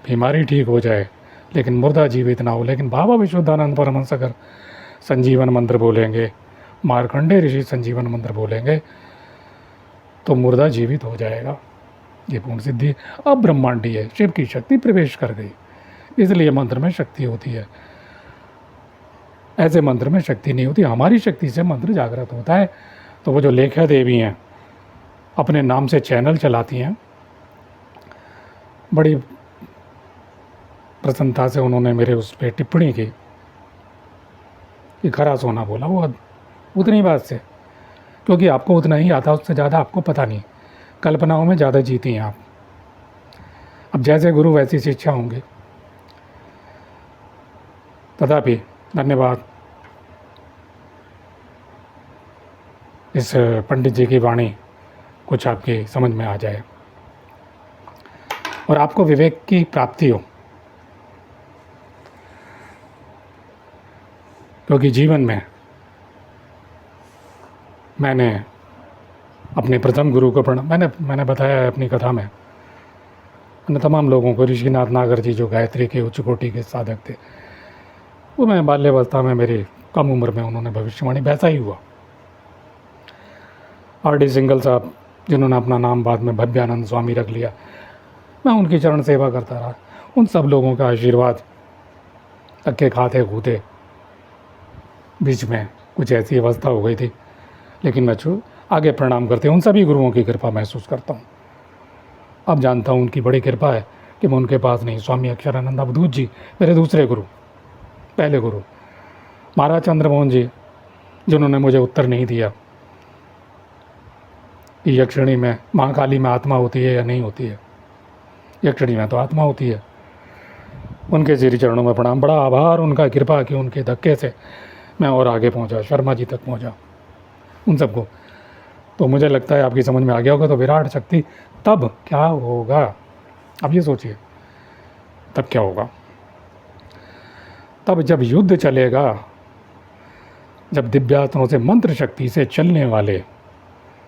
बीमारी ठीक हो जाए, लेकिन मुर्दा जीवित ना हो। लेकिन बाबा विश्वदानंद परमहंस अगर संजीवन मंत्र बोलेंगे, मार्कंडेय ऋषि संजीवन मंत्र बोलेंगे, तो मुर्दा जीवित हो जाएगा। ये पूर्ण सिद्धि अब ब्रह्मांडीय, शिव की शक्ति प्रवेश कर गई। इसलिए मंत्र में शक्ति होती है, ऐसे मंत्र में शक्ति नहीं होती। हमारी शक्ति से मंत्र जागृत होता है। तो वो जो लेखा देवी हैं, अपने नाम से चैनल चलाती हैं। बड़ी प्रसन्नता से उन्होंने मेरे उस पर टिप्पणी की कि खरा सोना बोला वो उतनी बात से, क्योंकि आपको उतना ही आता, उससे ज़्यादा आपको पता नहीं, कल्पनाओं में ज़्यादा जीती हैं आप। अब जैसे गुरु वैसी शिक्षा होंगी। तथापि धन्यवाद इस पंडित जी की वाणी कुछ आपकी समझ में आ जाए और आपको विवेक की प्राप्ति हो, क्योंकि जीवन में मैंने अपने प्रथम गुरु को प्रणाम, मैंने बताया है अपनी कथा में, मैंने तमाम लोगों को, ऋषिनाथ नागर जी जो गायत्री के उच्च कोटि के साधक थे, वो मैं बाल्यावस्था में, मेरी कम उम्र में उन्होंने भविष्यवाणी, वैसा ही हुआ। R.D. सिंगल साहब जिन्होंने अपना नाम बाद में भव्यानंद स्वामी रख लिया, मैं उनकी चरण सेवा करता रहा। उन सब लोगों का आशीर्वाद, धक्के खाते कूदे, बीच में कुछ ऐसी अवस्था हो गई थी, लेकिन मैं आगे प्रणाम करते उन सभी गुरुओं की कृपा महसूस करता हूँ। अब जानता हूँ उनकी बड़ी कृपा है कि मैं उनके पास नहीं, स्वामी अक्षरानंद अवधूत जी मेरे दूसरे गुरु, पहले गुरु महाराज चंद्रमोहन जी, जिन्होंने मुझे उत्तर नहीं दिया कि यक्षिणी में, महाकाली में आत्मा होती है या नहीं होती है। यक्षिणी में तो आत्मा होती है। उनके श्री चरणों में प्रणाम, बड़ा आभार उनका, कृपा कि उनके धक्के से मैं और आगे पहुंचा, शर्मा जी तक पहुंचा, उन सबको। तो मुझे लगता है आपकी समझ में आ गया होगा। तो विराट शक्ति तब क्या होगा, अब ये सोचिए, तब क्या होगा? तब जब युद्ध चलेगा, जब दिव्यास्त्रों से, मंत्र शक्ति से चलने वाले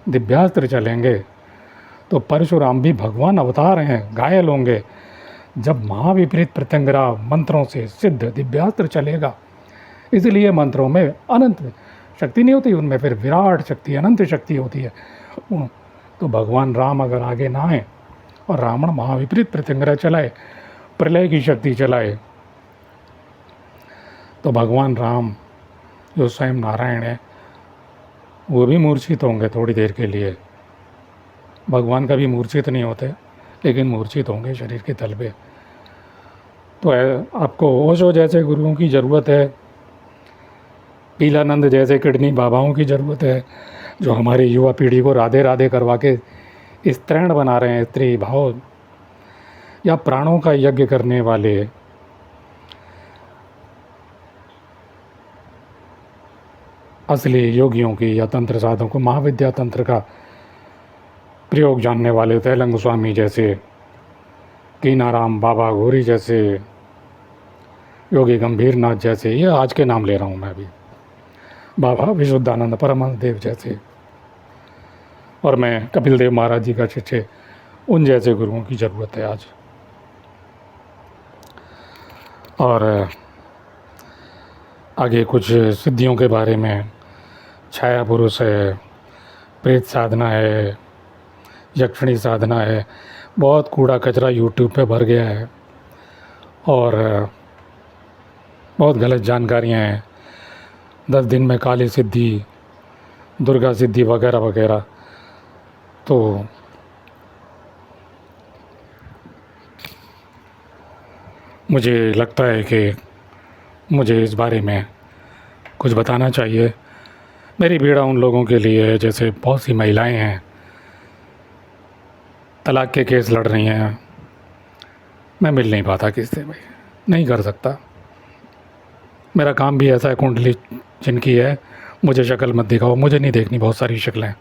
दिव्यास्त्र चलेंगे, तो परशुराम भी भगवान अवतार हैं, घायल होंगे। जब महाविपरीत प्रत्यंगरा मंत्रों से सिद्ध दिव्यास्त्र चलेगा, इसलिए मंत्रों में अनंत शक्ति नहीं होती, उनमें फिर विराट शक्ति, अनंत शक्ति होती है। तो भगवान राम अगर आगे ना आए और रावण महाविपरीत प्रत्यंगरा चलाए, प्रलय की शक्ति चलाए, तो भगवान राम जो स्वयं नारायण है, वो भी मूर्छित होंगे थोड़ी देर के लिए। भगवान कभी मूर्छित नहीं होते, लेकिन मूर्छित होंगे शरीर के तल पे। तो आपको ओशो जैसे गुरुओं की ज़रूरत है, पीलानंद जैसे किडनी बाबाओं की ज़रूरत है, जो हमारी युवा पीढ़ी को राधे राधे करवा के स्त्रीण बना रहे हैं, स्त्री भाव या प्राणों का यज्ञ करने वाले असली योगियों की या तंत्र साधकों, महाविद्या तंत्र का प्रयोग जानने वाले तैलंग स्वामी जैसे, कीनाराम बाबा घोरी जैसे, योगी गंभीर नाथ जैसे, ये आज के नाम ले रहा हूँ मैं अभी, बाबा विशुद्धानंद परमहंस देव जैसे, और मैं कपिल देव महाराज जी का शिष्य, उन जैसे गुरुओं की ज़रूरत है आज। और आगे कुछ सिद्धियों के बारे में, छाया पुरुष है, प्रेत साधना है, यक्षिणी साधना है, बहुत कूड़ा कचरा यूट्यूब पे भर गया है और बहुत गलत जानकारियाँ हैं। 10 दिन में काली सिद्धि, दुर्गा सिद्धि वगैरह वगैरह। तो मुझे लगता है कि मुझे इस बारे में कुछ बताना चाहिए। मेरी पीड़ा उन लोगों के लिए है, जैसे बहुत सी महिलाएं हैं, तलाक के केस लड़ रही हैं, मैं मिल नहीं पाता किससे, भाई नहीं कर सकता। मेरा काम भी ऐसा है, कुंडली जिनकी है, मुझे शक्ल मत दिखाओ, मुझे नहीं देखनी बहुत सारी शक्लें,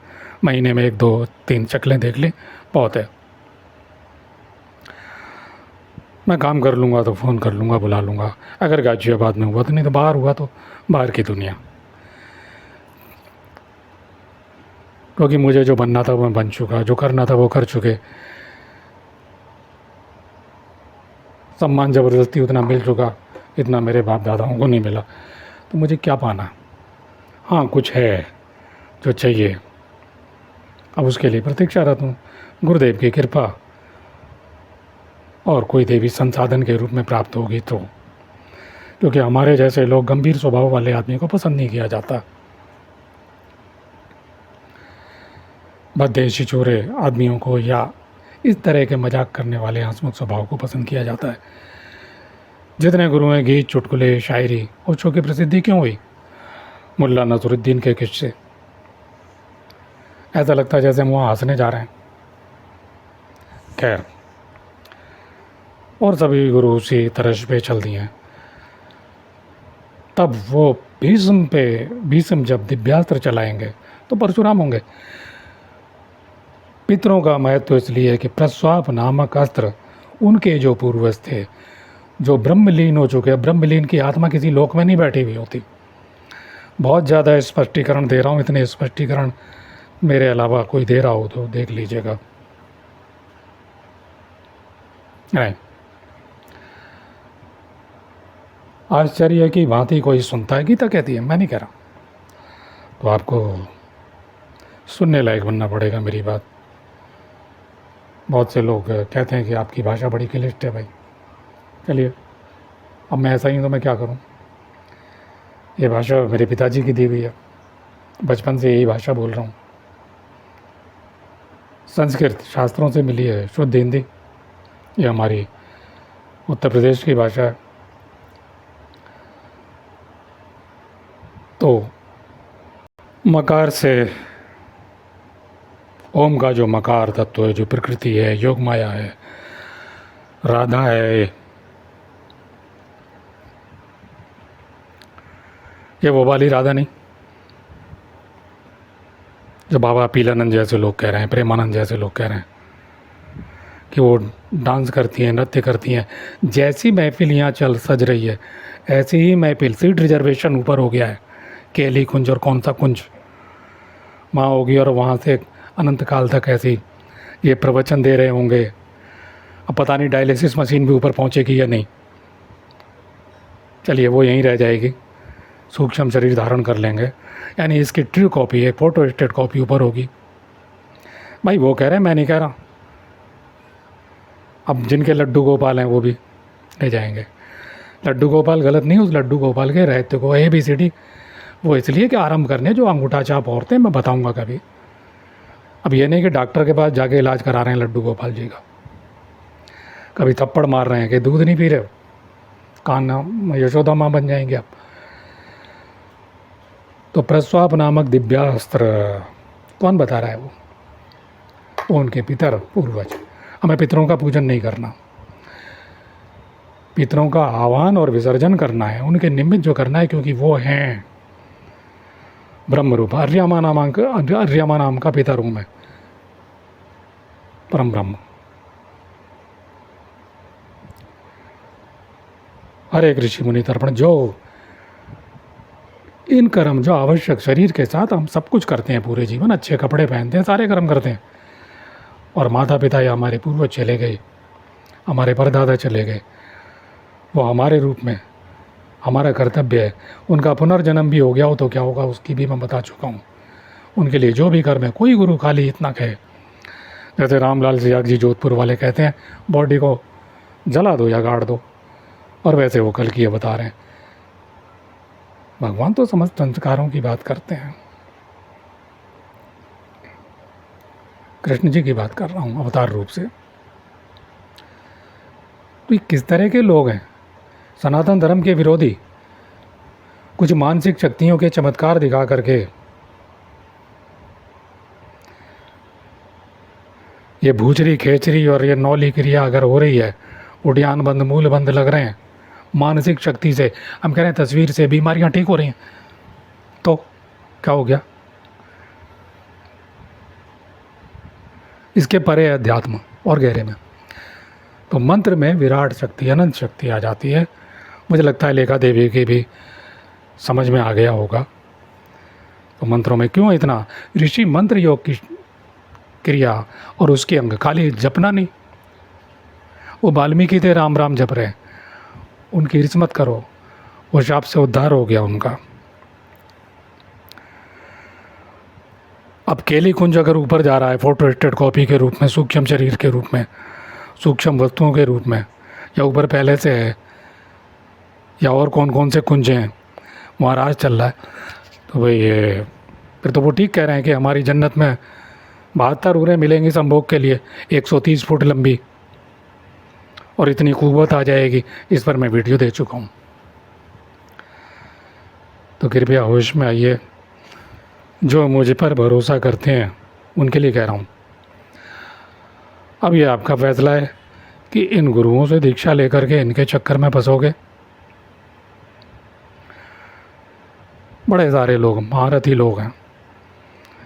महीने में 1 2 3 शक्लें देख ली बहुत है। मैं काम कर लूँगा तो फ़ोन कर लूँगा, बुला लूँगा, अगर गाजियाबाद में हुआ तो, नहीं तो बाहर हुआ तो बाहर की दुनिया। क्योंकि मुझे जो बनना था वो मैं बन चुका, जो करना था वो कर चुके, सम्मान ज़बरदस्ती उतना मिल चुका, इतना मेरे बाप दादाओं को नहीं मिला, तो मुझे क्या पाना। हाँ, कुछ है जो चाहिए, अब उसके लिए प्रतीक्षारत हूँ, गुरुदेव की कृपा और कोई देवी संसाधन के रूप में प्राप्त होगी तो। क्योंकि हमारे जैसे लोग, गंभीर स्वभाव वाले आदमी को पसंद नहीं किया जाता। भद्दे छिछोरे आदमियों को या इस तरह के मजाक करने वाले हंसमुख स्वभाव को पसंद किया जाता है। जितने गुरुओं गीत, चुटकुले, शायरी और शो की प्रसिद्धि क्यों हुई? मुल्ला नसरुद्दीन के किस्से। ऐसा लगता है जैसे हम वहाँ हंसने जा रहे हैं। खैर, और सभी गुरु उसी तरह पे चल दिए हैं। तब वो भीष्म जब दिव्यास्त्र चलाएंगे तो परशुराम होंगे। पितरों का महत्व इसलिए कि प्रस्वाप नामक अस्त्र उनके जो पूर्वज थे, जो ब्रह्मलीन हो चुके हैं, ब्रह्मलीन की आत्मा किसी लोक में नहीं बैठी हुई होती। बहुत ज़्यादा स्पष्टीकरण दे रहा हूँ, इतने स्पष्टीकरण मेरे अलावा कोई दे रहा हो तो देख लीजिएगा। नहीं, आश्चर्य की भांति कोई सुनता है, गीता कहती है, मैं नहीं कह रहा। तो आपको सुनने लायक बनना पड़ेगा मेरी बात। बहुत से लोग कहते हैं कि आपकी भाषा बड़ी क्लिष्ट है भाई। चलिए, अब मैं ऐसा ही हूँ तो मैं क्या करूँ। ये भाषा मेरे पिताजी की दी हुई है, बचपन से यही भाषा बोल रहा हूँ। संस्कृत शास्त्रों से मिली है, शुद्ध हिंदी। ये हमारी उत्तर प्रदेश की भाषा है। तो मकार से ओम का जो मकार तत्व है, जो प्रकृति है, योग माया है, राधा है, ये वो वाली राधा नहीं जो बाबा पीलानंद जैसे लोग कह रहे हैं, प्रेमानंद जैसे लोग कह रहे हैं कि वो डांस करती हैं, नृत्य करती हैं। जैसी महफिल यहाँ चल सज रही है, ऐसी ही महफिल, सीट रिजर्वेशन ऊपर हो गया है, केली कुंज और कौन सा कुंज वहाँ होगी, और वहाँ से अनंत काल तक ऐसी ये प्रवचन दे रहे होंगे। अब पता नहीं डायलिसिस मशीन भी ऊपर पहुँचेगी या नहीं। चलिए, वो यहीं रह जाएगी, सूक्ष्म शरीर धारण कर लेंगे, यानी इसकी ट्रू कॉपी है, फोटो स्टेट कॉपी ऊपर होगी। भाई वो कह रहे हैं, मैं नहीं कह रहा। अब जिनके लड्डू गोपाल हैं वो भी ले जाएंगे। लड्डू गोपाल गलत नहीं, उस लड्डू गोपाल के रहते को ABCD वो इसलिए कि आराम करने जो अंगूठा छाप औरतें, मैं बताऊंगा कभी। अब ये नहीं कि डॉक्टर के पास जाके इलाज करा रहे हैं लड्डू गोपाल जी का, कभी थप्पड़ मार रहे हैं कि दूध नहीं पी रहे हो, कान यशोदा माँ बन जाएंगे आप। तो प्रस्वाप नामक दिव्यास्त्र कौन बता रहा है? वो उनके पितर, पूर्वज। हमें पितरों का पूजन नहीं करना, पितरों का आह्वान और विसर्जन करना है, उनके निमित्त जो करना है, क्योंकि वो हैं ब्रह्म रूप। अर्यमा नाम का पिता हूँ मैं, परम ब्रह्म। हरे ऋषि मुनि तर्पण। जो इन कर्म जो आवश्यक, शरीर के साथ हम सब कुछ करते हैं पूरे जीवन, अच्छे कपड़े पहनते हैं, सारे कर्म करते हैं, और माता पिता या हमारे पूर्वज चले गए, हमारे परदादा चले गए, वो हमारे रूप में, हमारा कर्तव्य है। उनका पुनर्जन्म भी हो गया हो तो क्या होगा, उसकी भी मैं बता चुका हूँ। उनके लिए जो भी कर्म है, कोई गुरु खाली इतना कहे, जैसे रामलाल सियाग जी जोधपुर वाले कहते हैं, बॉडी को जला दो या गाड़ दो, और वैसे वो कल की ये बता रहे हैं। भगवान तो समस्त संस्कारों की बात करते हैं। कृष्ण जी की बात कर रहा हूँ अवतार रूप से। तो ये किस तरह के लोग हैं? सनातन धर्म के विरोधी, कुछ मानसिक शक्तियों के चमत्कार दिखा करके ये भूचरी खेचरी और ये नौली क्रिया अगर हो रही है, उड्यान बंद, मूल बंद लग रहे हैं मानसिक शक्ति से, हम कह रहे हैं तस्वीर से बीमारियां ठीक हो रही हैं, तो क्या हो गया? इसके परे है अध्यात्म और गहरे में। तो मंत्र में विराट शक्ति, अनंत शक्ति आ जाती है। मुझे लगता है लेखा देवी की भी समझ में आ गया होगा। तो मंत्रों में क्यों इतना? ऋषि मंत्र योग की क्रिया और उसके अंग, खाली जपना नहीं। वो वाल्मीकि थे, राम राम जप रहे, उनकी हिर्स मत करो, वो शाप से उद्धार हो गया उनका। अब केली कुंज अगर ऊपर जा रहा है फोटो स्टेट कॉपी के रूप में, सूक्ष्म शरीर के रूप में, सूक्ष्म वस्तुओं के रूप में, या ऊपर पहले से है, या और कौन कौन से कुंज हैं महाराज चल रहा है, तो भाई ये फिर तो वो ठीक कह रहे हैं कि हमारी जन्नत में 72 उरें मिलेंगी संभोग के लिए, 130 फुट लंबी, और इतनी कुव्वत आ जाएगी। इस पर मैं वीडियो दे चुका हूँ। तो कृपया होश में आइए। जो मुझ पर भरोसा करते हैं उनके लिए कह रहा हूँ। अब ये आपका फैसला है कि इन गुरुओं से दीक्षा लेकर के इनके चक्कर में फंसोगे। बड़े सारे लोग महारथी लोग हैं।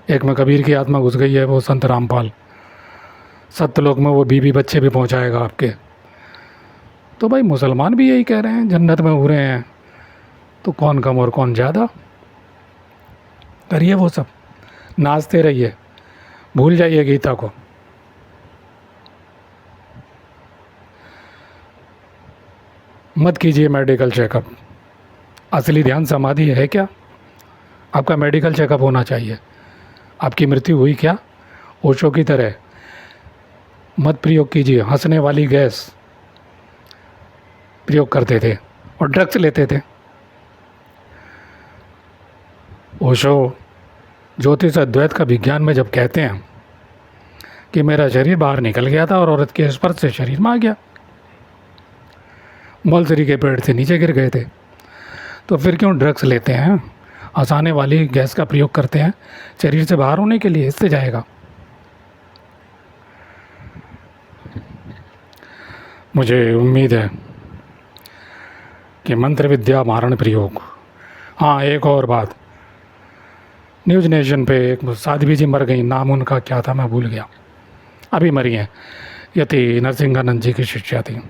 एक में कबीर की आत्मा घुस गई है, वो संत रामपाल। सत्यलोक में वो बीवी बच्चे भी पहुंचाएगा आपके। तो भाई मुसलमान भी यही कह रहे हैं, जन्नत में हो रहे हैं, तो कौन कम और कौन ज़्यादा। करिए वो सब, नाचते रहिए, भूल जाइए गीता को। मत कीजिए मेडिकल चेकअप। असली ध्यान समाधि है क्या? आपका मेडिकल चेकअप होना चाहिए। आपकी मृत्यु हुई क्या? ओशो की तरह मत प्रयोग कीजिए। हंसने वाली गैस प्रयोग करते थे और ड्रग्स लेते थे। ओशो ज्योतिष अद्वैत का विज्ञान में जब कहते हैं कि मेरा शरीर बाहर निकल गया था और औरत के स्पर्श से शरीर में आ गया, मलसरी के पेड़ से नीचे गिर गए थे, तो फिर क्यों ड्रग्स लेते हैं? हंसाने वाली गैस का प्रयोग करते हैं शरीर से बाहर होने के लिए, इससे जाएगा। मुझे उम्मीद है कि मंत्र विद्या मारण प्रयोग। हाँ, एक और बात, न्यूज़ नेशन पे एक साध्वी जी मर गई, नाम उनका क्या था मैं भूल गया, अभी मरी हैं। यति नरसिंहानंद जी की शिष्या थी।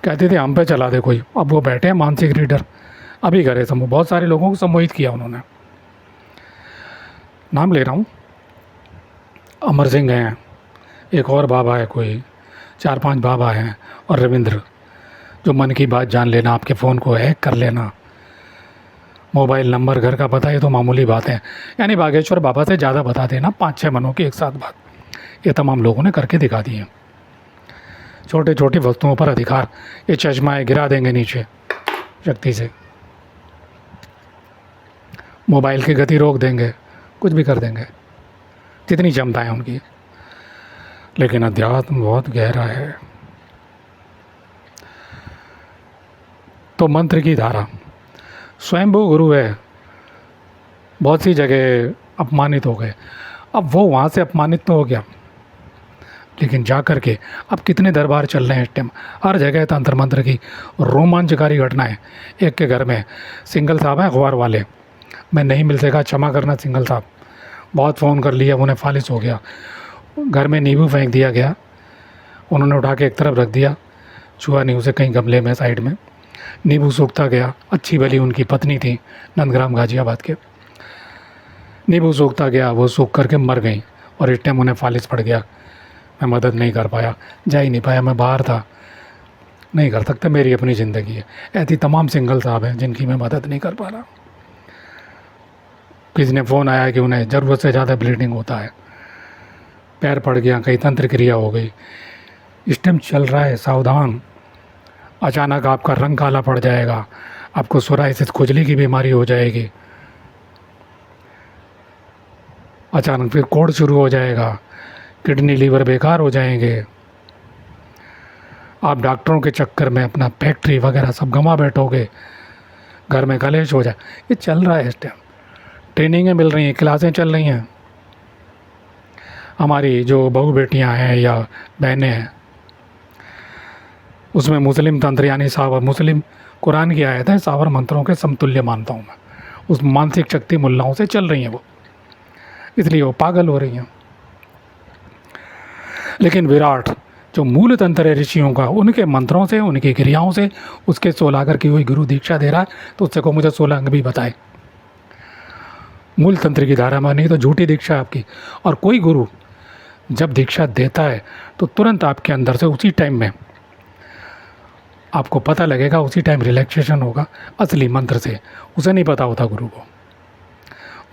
कहते थे हम पे चला दे कोई। अब वो बैठे हैं मानसिक रीडर, अभी करे समूह, बहुत सारे लोगों को सम्मोहित किया उन्होंने। नाम ले रहा हूँ, अमर सिंह हैं, एक और बाबा है, कोई 4-5 बाबा हैं, और रविंद्र, जो मन की बात जान लेना, आपके फ़ोन को हैक कर लेना, मोबाइल नंबर, घर का पता, ये तो मामूली बात है। यानी बागेश्वर बाबा से ज़्यादा बता देना 5-6 मनों की एक साथ बात, ये तमाम लोगों ने करके दिखा दी है। छोटे छोटी वस्तुओं पर अधिकार, ये चश्माएँ गिरा देंगे नीचे शक्ति से, मोबाइल की गति रोक देंगे, कुछ भी कर देंगे, जितनी क्षमता है उनकी। लेकिन अध्यात्म बहुत गहरा है। तो मंत्र की धारा, स्वयंभू गुरु है, बहुत सी जगह अपमानित हो गए। अब वो वहाँ से अपमानित तो हो गया, लेकिन जा कर के अब कितने दरबार चल रहे हैं इस टाइम, हर जगह तंत्र मंत्र की रोमांचकारी घटनाएं। एक के घर में सिंगल साहब हैं अखबार वाले, मैं नहीं मिल सका, क्षमा करना सिंगल साहब, बहुत फ़ोन कर लिया, उन्हें फालिस हो गया। घर में नींबू फेंक दिया गया, उन्होंने उठा के एक तरफ रख दिया, छुआ नहीं उसे, कहीं गमले में साइड में, नींबू सूखता गया। अच्छी भली उनकी पत्नी थी नंदग्राम गाजियाबाद के, नींबू सूखता गया, वो सूख करके मर गई, और इस टाइम उन्हें फालिस पड़ गया। मैं मदद नहीं कर पाया, जा ही नहीं पाया, मैं बाहर था, नहीं कर सकता, मेरी अपनी ज़िंदगी है। ऐसी तमाम सिंगल साहब हैं जिनकी मैं मदद नहीं कर पा रहा। किसी ने फ़ोन आया कि उन्हें ज़रूरत से ज़्यादा ब्लीडिंग होता है, पैर पड़ गया, कहीं तंत्र क्रिया हो गई। इस टाइम चल रहा है, सावधान। अचानक आपका रंग काला पड़ जाएगा, आपको सोराइसिस, खुजली की बीमारी हो जाएगी, अचानक फिर कोढ़ शुरू हो जाएगा, किडनी लीवर बेकार हो जाएंगे, आप डॉक्टरों के चक्कर में अपना फैक्ट्री वगैरह सब गंवा बैठोगे, घर में कलेश हो जाए। ये चल रहा है इस टाइम, ट्रेनिंगें मिल रही हैं, क्लासें चल रही हैं। हमारी जो बहू बेटियां हैं या बहनें हैं, उसमें मुस्लिम तंत्र यानी सावर, मुस्लिम कुरान की आयत है, सावर मंत्रों के समतुल्य मानता हूँ मैं, उस मानसिक शक्ति मुल्लाओं से चल रही हैं वो, इसलिए वो पागल हो रही हैं। लेकिन विराट जो मूल तंत्र है ऋषियों का, उनके मंत्रों से, उनकी क्रियाओं से, उसके 16 अगर की हुई गुरु दीक्षा दे रहा है, तो उससे को मुझे 16 अंग भी बताए मूल तंत्र की धारा में, नहीं तो झूठी दीक्षा आपकी। और कोई गुरु जब दीक्षा देता है तो तुरंत आपके अंदर से उसी टाइम में आपको पता लगेगा, उसी टाइम रिलैक्सेशन होगा असली मंत्र से, उसे नहीं पता होता गुरु को।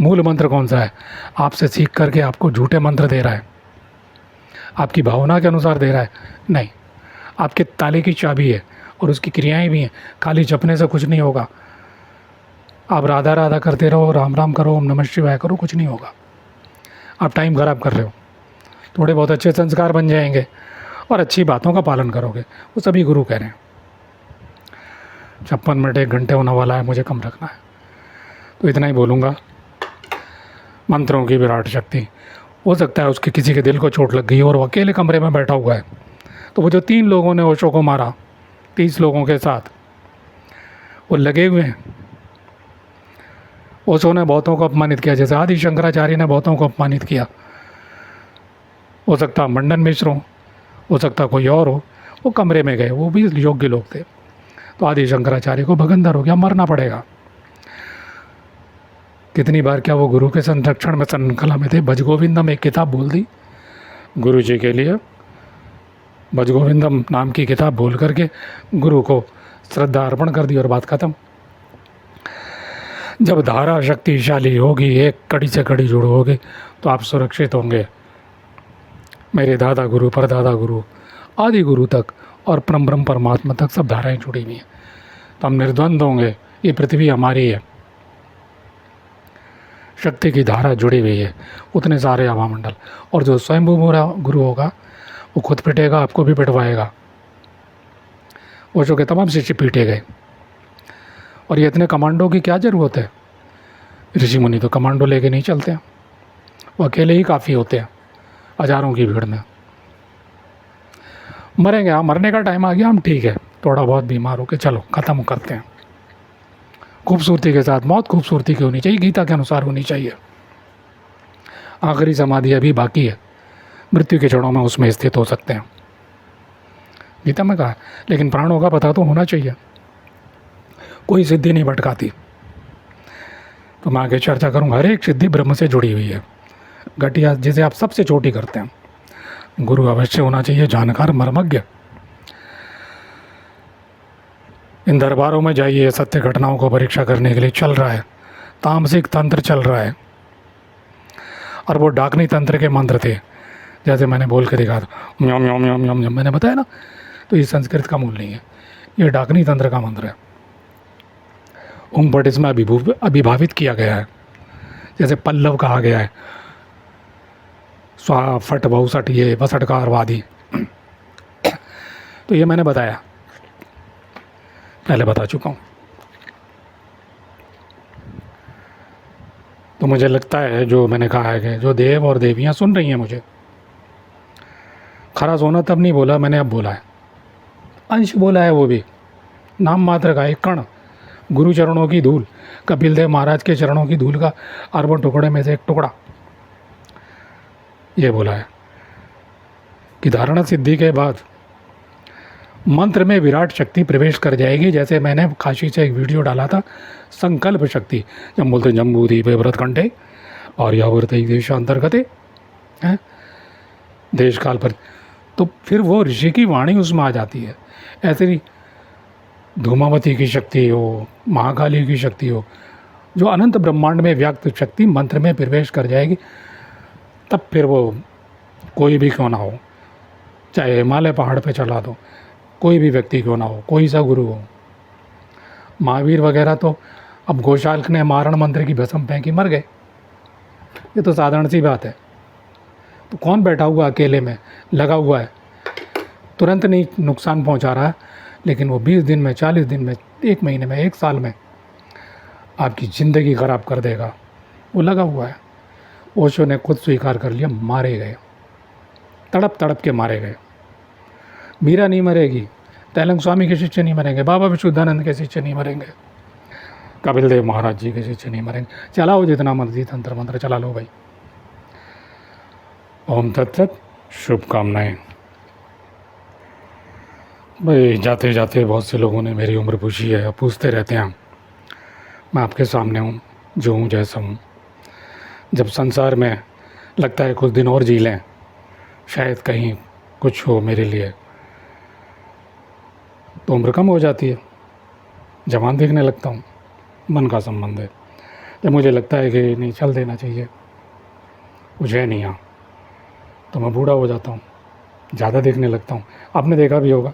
मूल मंत्र कौन सा है, आपसे सीख करके आपको झूठे मंत्र दे रहा है, आपकी भावना के अनुसार दे रहा है, नहीं, आपके ताले की चाबी है और उसकी क्रियाएं भी हैं। खाली जपने से कुछ नहीं होगा, आप राधा राधा करते रहो, राम राम करो, ओम नमः शिवाय करो, कुछ नहीं होगा। आप टाइम ख़राब कर रहे हो। थोड़े बहुत अच्छे संस्कार बन जाएंगे और अच्छी बातों का पालन करोगे। वो सभी गुरु कह रहे हैं। 56 मिनट 1 घंटे होने वाला है, मुझे कम रखना है, तो इतना ही बोलूँगा। मंत्रों की विराट शक्ति, हो सकता है उसके किसी के दिल को चोट लग गई और वो अकेले कमरे में बैठा हुआ है, तो वो जो 3 लोगों ने ओशो को मारा 30 लोगों के साथ, वो लगे हुए हैं। ओशो ने बहुतों को अपमानित किया, जैसे आदि शंकराचार्य ने बहुतों को अपमानित किया। हो सकता मंडन मिश्र हो सकता कोई और हो, वो कमरे में गए, वो भी योग्य लोग थे। तो आदि शंकराचार्य को भगंदर हो गया, मरना पड़ेगा। कितनी बार क्या वो गुरु के संरक्षण में श्रृंखला में थे। भजगोविंदम एक किताब बोल दी गुरु जी के लिए, भजगोविंदम नाम की किताब बोल करके गुरु को श्रद्धा अर्पण कर दी और बात खत्म। जब धारा शक्तिशाली होगी, एक कड़ी से कड़ी जुड़ होगी, तो आप सुरक्षित होंगे। मेरे दादा गुरु, परदादा गुरु, आदि गुरु तक और परम ब्रह्म परमात्मा तक सब धाराएं जुड़ी हुई हैं, तो हम निर्द्वंद होंगे। ये पृथ्वी हमारी है, शक्ति की धारा जुड़ी हुई है, उतने सारे आभामंडल। और जो स्वयंभू गुरु होगा वो खुद पिटेगा, आपको भी पिटवाएगा। ओशो के तमाम शिष्य पीटे गए। और ये इतने कमांडो की क्या ज़रूरत है? ऋषि मुनि तो कमांडो लेके नहीं चलते हैं, वो अकेले ही काफ़ी होते हैं हजारों की भीड़ में। मरेंगे, हाँ मरने का टाइम आ गया, हम ठीक है, थोड़ा बहुत बीमार होके चलो ख़त्म करते हैं। खूबसूरती के साथ मौत खूबसूरती की होनी चाहिए, गीता के अनुसार होनी चाहिए। आखिरी समाधि अभी बाकी है, मृत्यु के क्षणों में उसमें स्थित हो सकते हैं, गीता में कहा। लेकिन प्राणों का पता तो होना चाहिए, कोई सिद्धि नहीं भटकाती। तो मैं आगे चर्चा करूँगा। हर एक सिद्धि ब्रह्म से जुड़ी हुई है। घटिया जिसे आप सबसे चोटी करते हैं, गुरु अवश्य होना चाहिए, जानकार मर्मज्ञ। इन दरबारों में जाइए, सत्य घटनाओं को परीक्षा करने के लिए चल रहा है, तामसिक तंत्र चल रहा है। और वो डाकनी तंत्र के मंत्र थे, जैसे मैंने बोल के दिखा था, म्योम म्योम म्योम म्योम म्योम, मैंने बताया ना। तो ये संस्कृत का मूल नहीं है, ये डाकनी तंत्र का मंत्र है। पट इसमें अभिभावित किया गया है, जैसे पल्लव कहा गया है, स्वा फट बहुसट, ये वसटकारवादी। तो ये मैंने बताया, पहले बता चुका हूँ। तो मुझे लगता है जो मैंने कहा है कि जो देव और देवियाँ सुन रही हैं मुझे, खरा सोना तब नहीं बोला मैंने, अब बोला है, अंश बोला है, वो भी नाम मात्र का एक कण, गुरु चरणों की धूल, कपिल देव महाराज के चरणों की धूल का अरबों टुकड़े में से एक टुकड़ा, ये बोला है कि धारणा सिद्धि के बाद मंत्र में विराट शक्ति प्रवेश कर जाएगी। जैसे मैंने काशी से एक वीडियो डाला था, संकल्प शक्ति, जब बोलते जम्बूदीप व्रत कंठे और यावृत देशांतर्गते हैं देश काल पर, तो फिर वो ऋषि की वाणी उसमें आ जाती है। ऐसे ही धूमावती की शक्ति हो, महाकाली की शक्ति हो, जो अनंत ब्रह्मांड में व्यक्त शक्ति मंत्र में प्रवेश कर जाएगी, तब फिर वो कोई भी क्यों ना हो, चाहे हिमालय पहाड़ पे चला दो, कोई भी व्यक्ति क्यों ना हो, कोई सा गुरु हो, महावीर वगैरह तो अब गोशाल्क ने मारण मंत्र की भस्म फेंकी, मर गए। ये तो साधारण सी बात है। तो कौन बैठा हुआ अकेले में लगा हुआ है, तुरंत नहीं नुकसान पहुंचा रहा है, लेकिन वो 20 दिन में, 40 दिन में, 1 महीने में, 1 साल में आपकी ज़िंदगी ख़राब कर देगा, वो लगा हुआ है। ओशो ने खुद स्वीकार कर लिया, मारे गए, तड़प तड़प के मारे गए। मीरा नहीं मरेगी, तैलंग स्वामी के शिष्य नहीं मरेंगे, बाबा विशुद्धानंद के शिष्य नहीं मरेंगे, कपिल देव महाराज जी के शिष्य नहीं मरेंगे। चलाओ जितना मर्जी तंत्र मंत्र चला लो भाई। ओम तत्सत, शुभकामनाएं। भाई जाते जाते बहुत से लोगों ने मेरी उम्र पूछी है, पूछते रहते हैं। मैं आपके सामने हूँ, जो हूँ जैसा हूँ। जब संसार में लगता है कुछ दिन और जी लें, शायद कहीं कुछ हो मेरे लिए, तो उम्र कम हो जाती है, जवान दिखने लगता हूँ। मन का संबंध है। जब मुझे लगता है कि नहीं चल देना चाहिए, कुछ है नहीं यहाँ, तो मैं बूढ़ा हो जाता हूँ, ज़्यादा देखने लगता हूँ। आपने देखा भी होगा,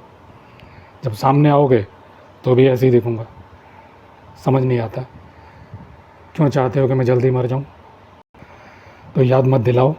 जब सामने आओगे तो भी ऐसे ही दिखूँगा। समझ नहीं आता क्यों चाहते हो कि मैं जल्दी मर जाऊँ, तो याद मत दिलाओ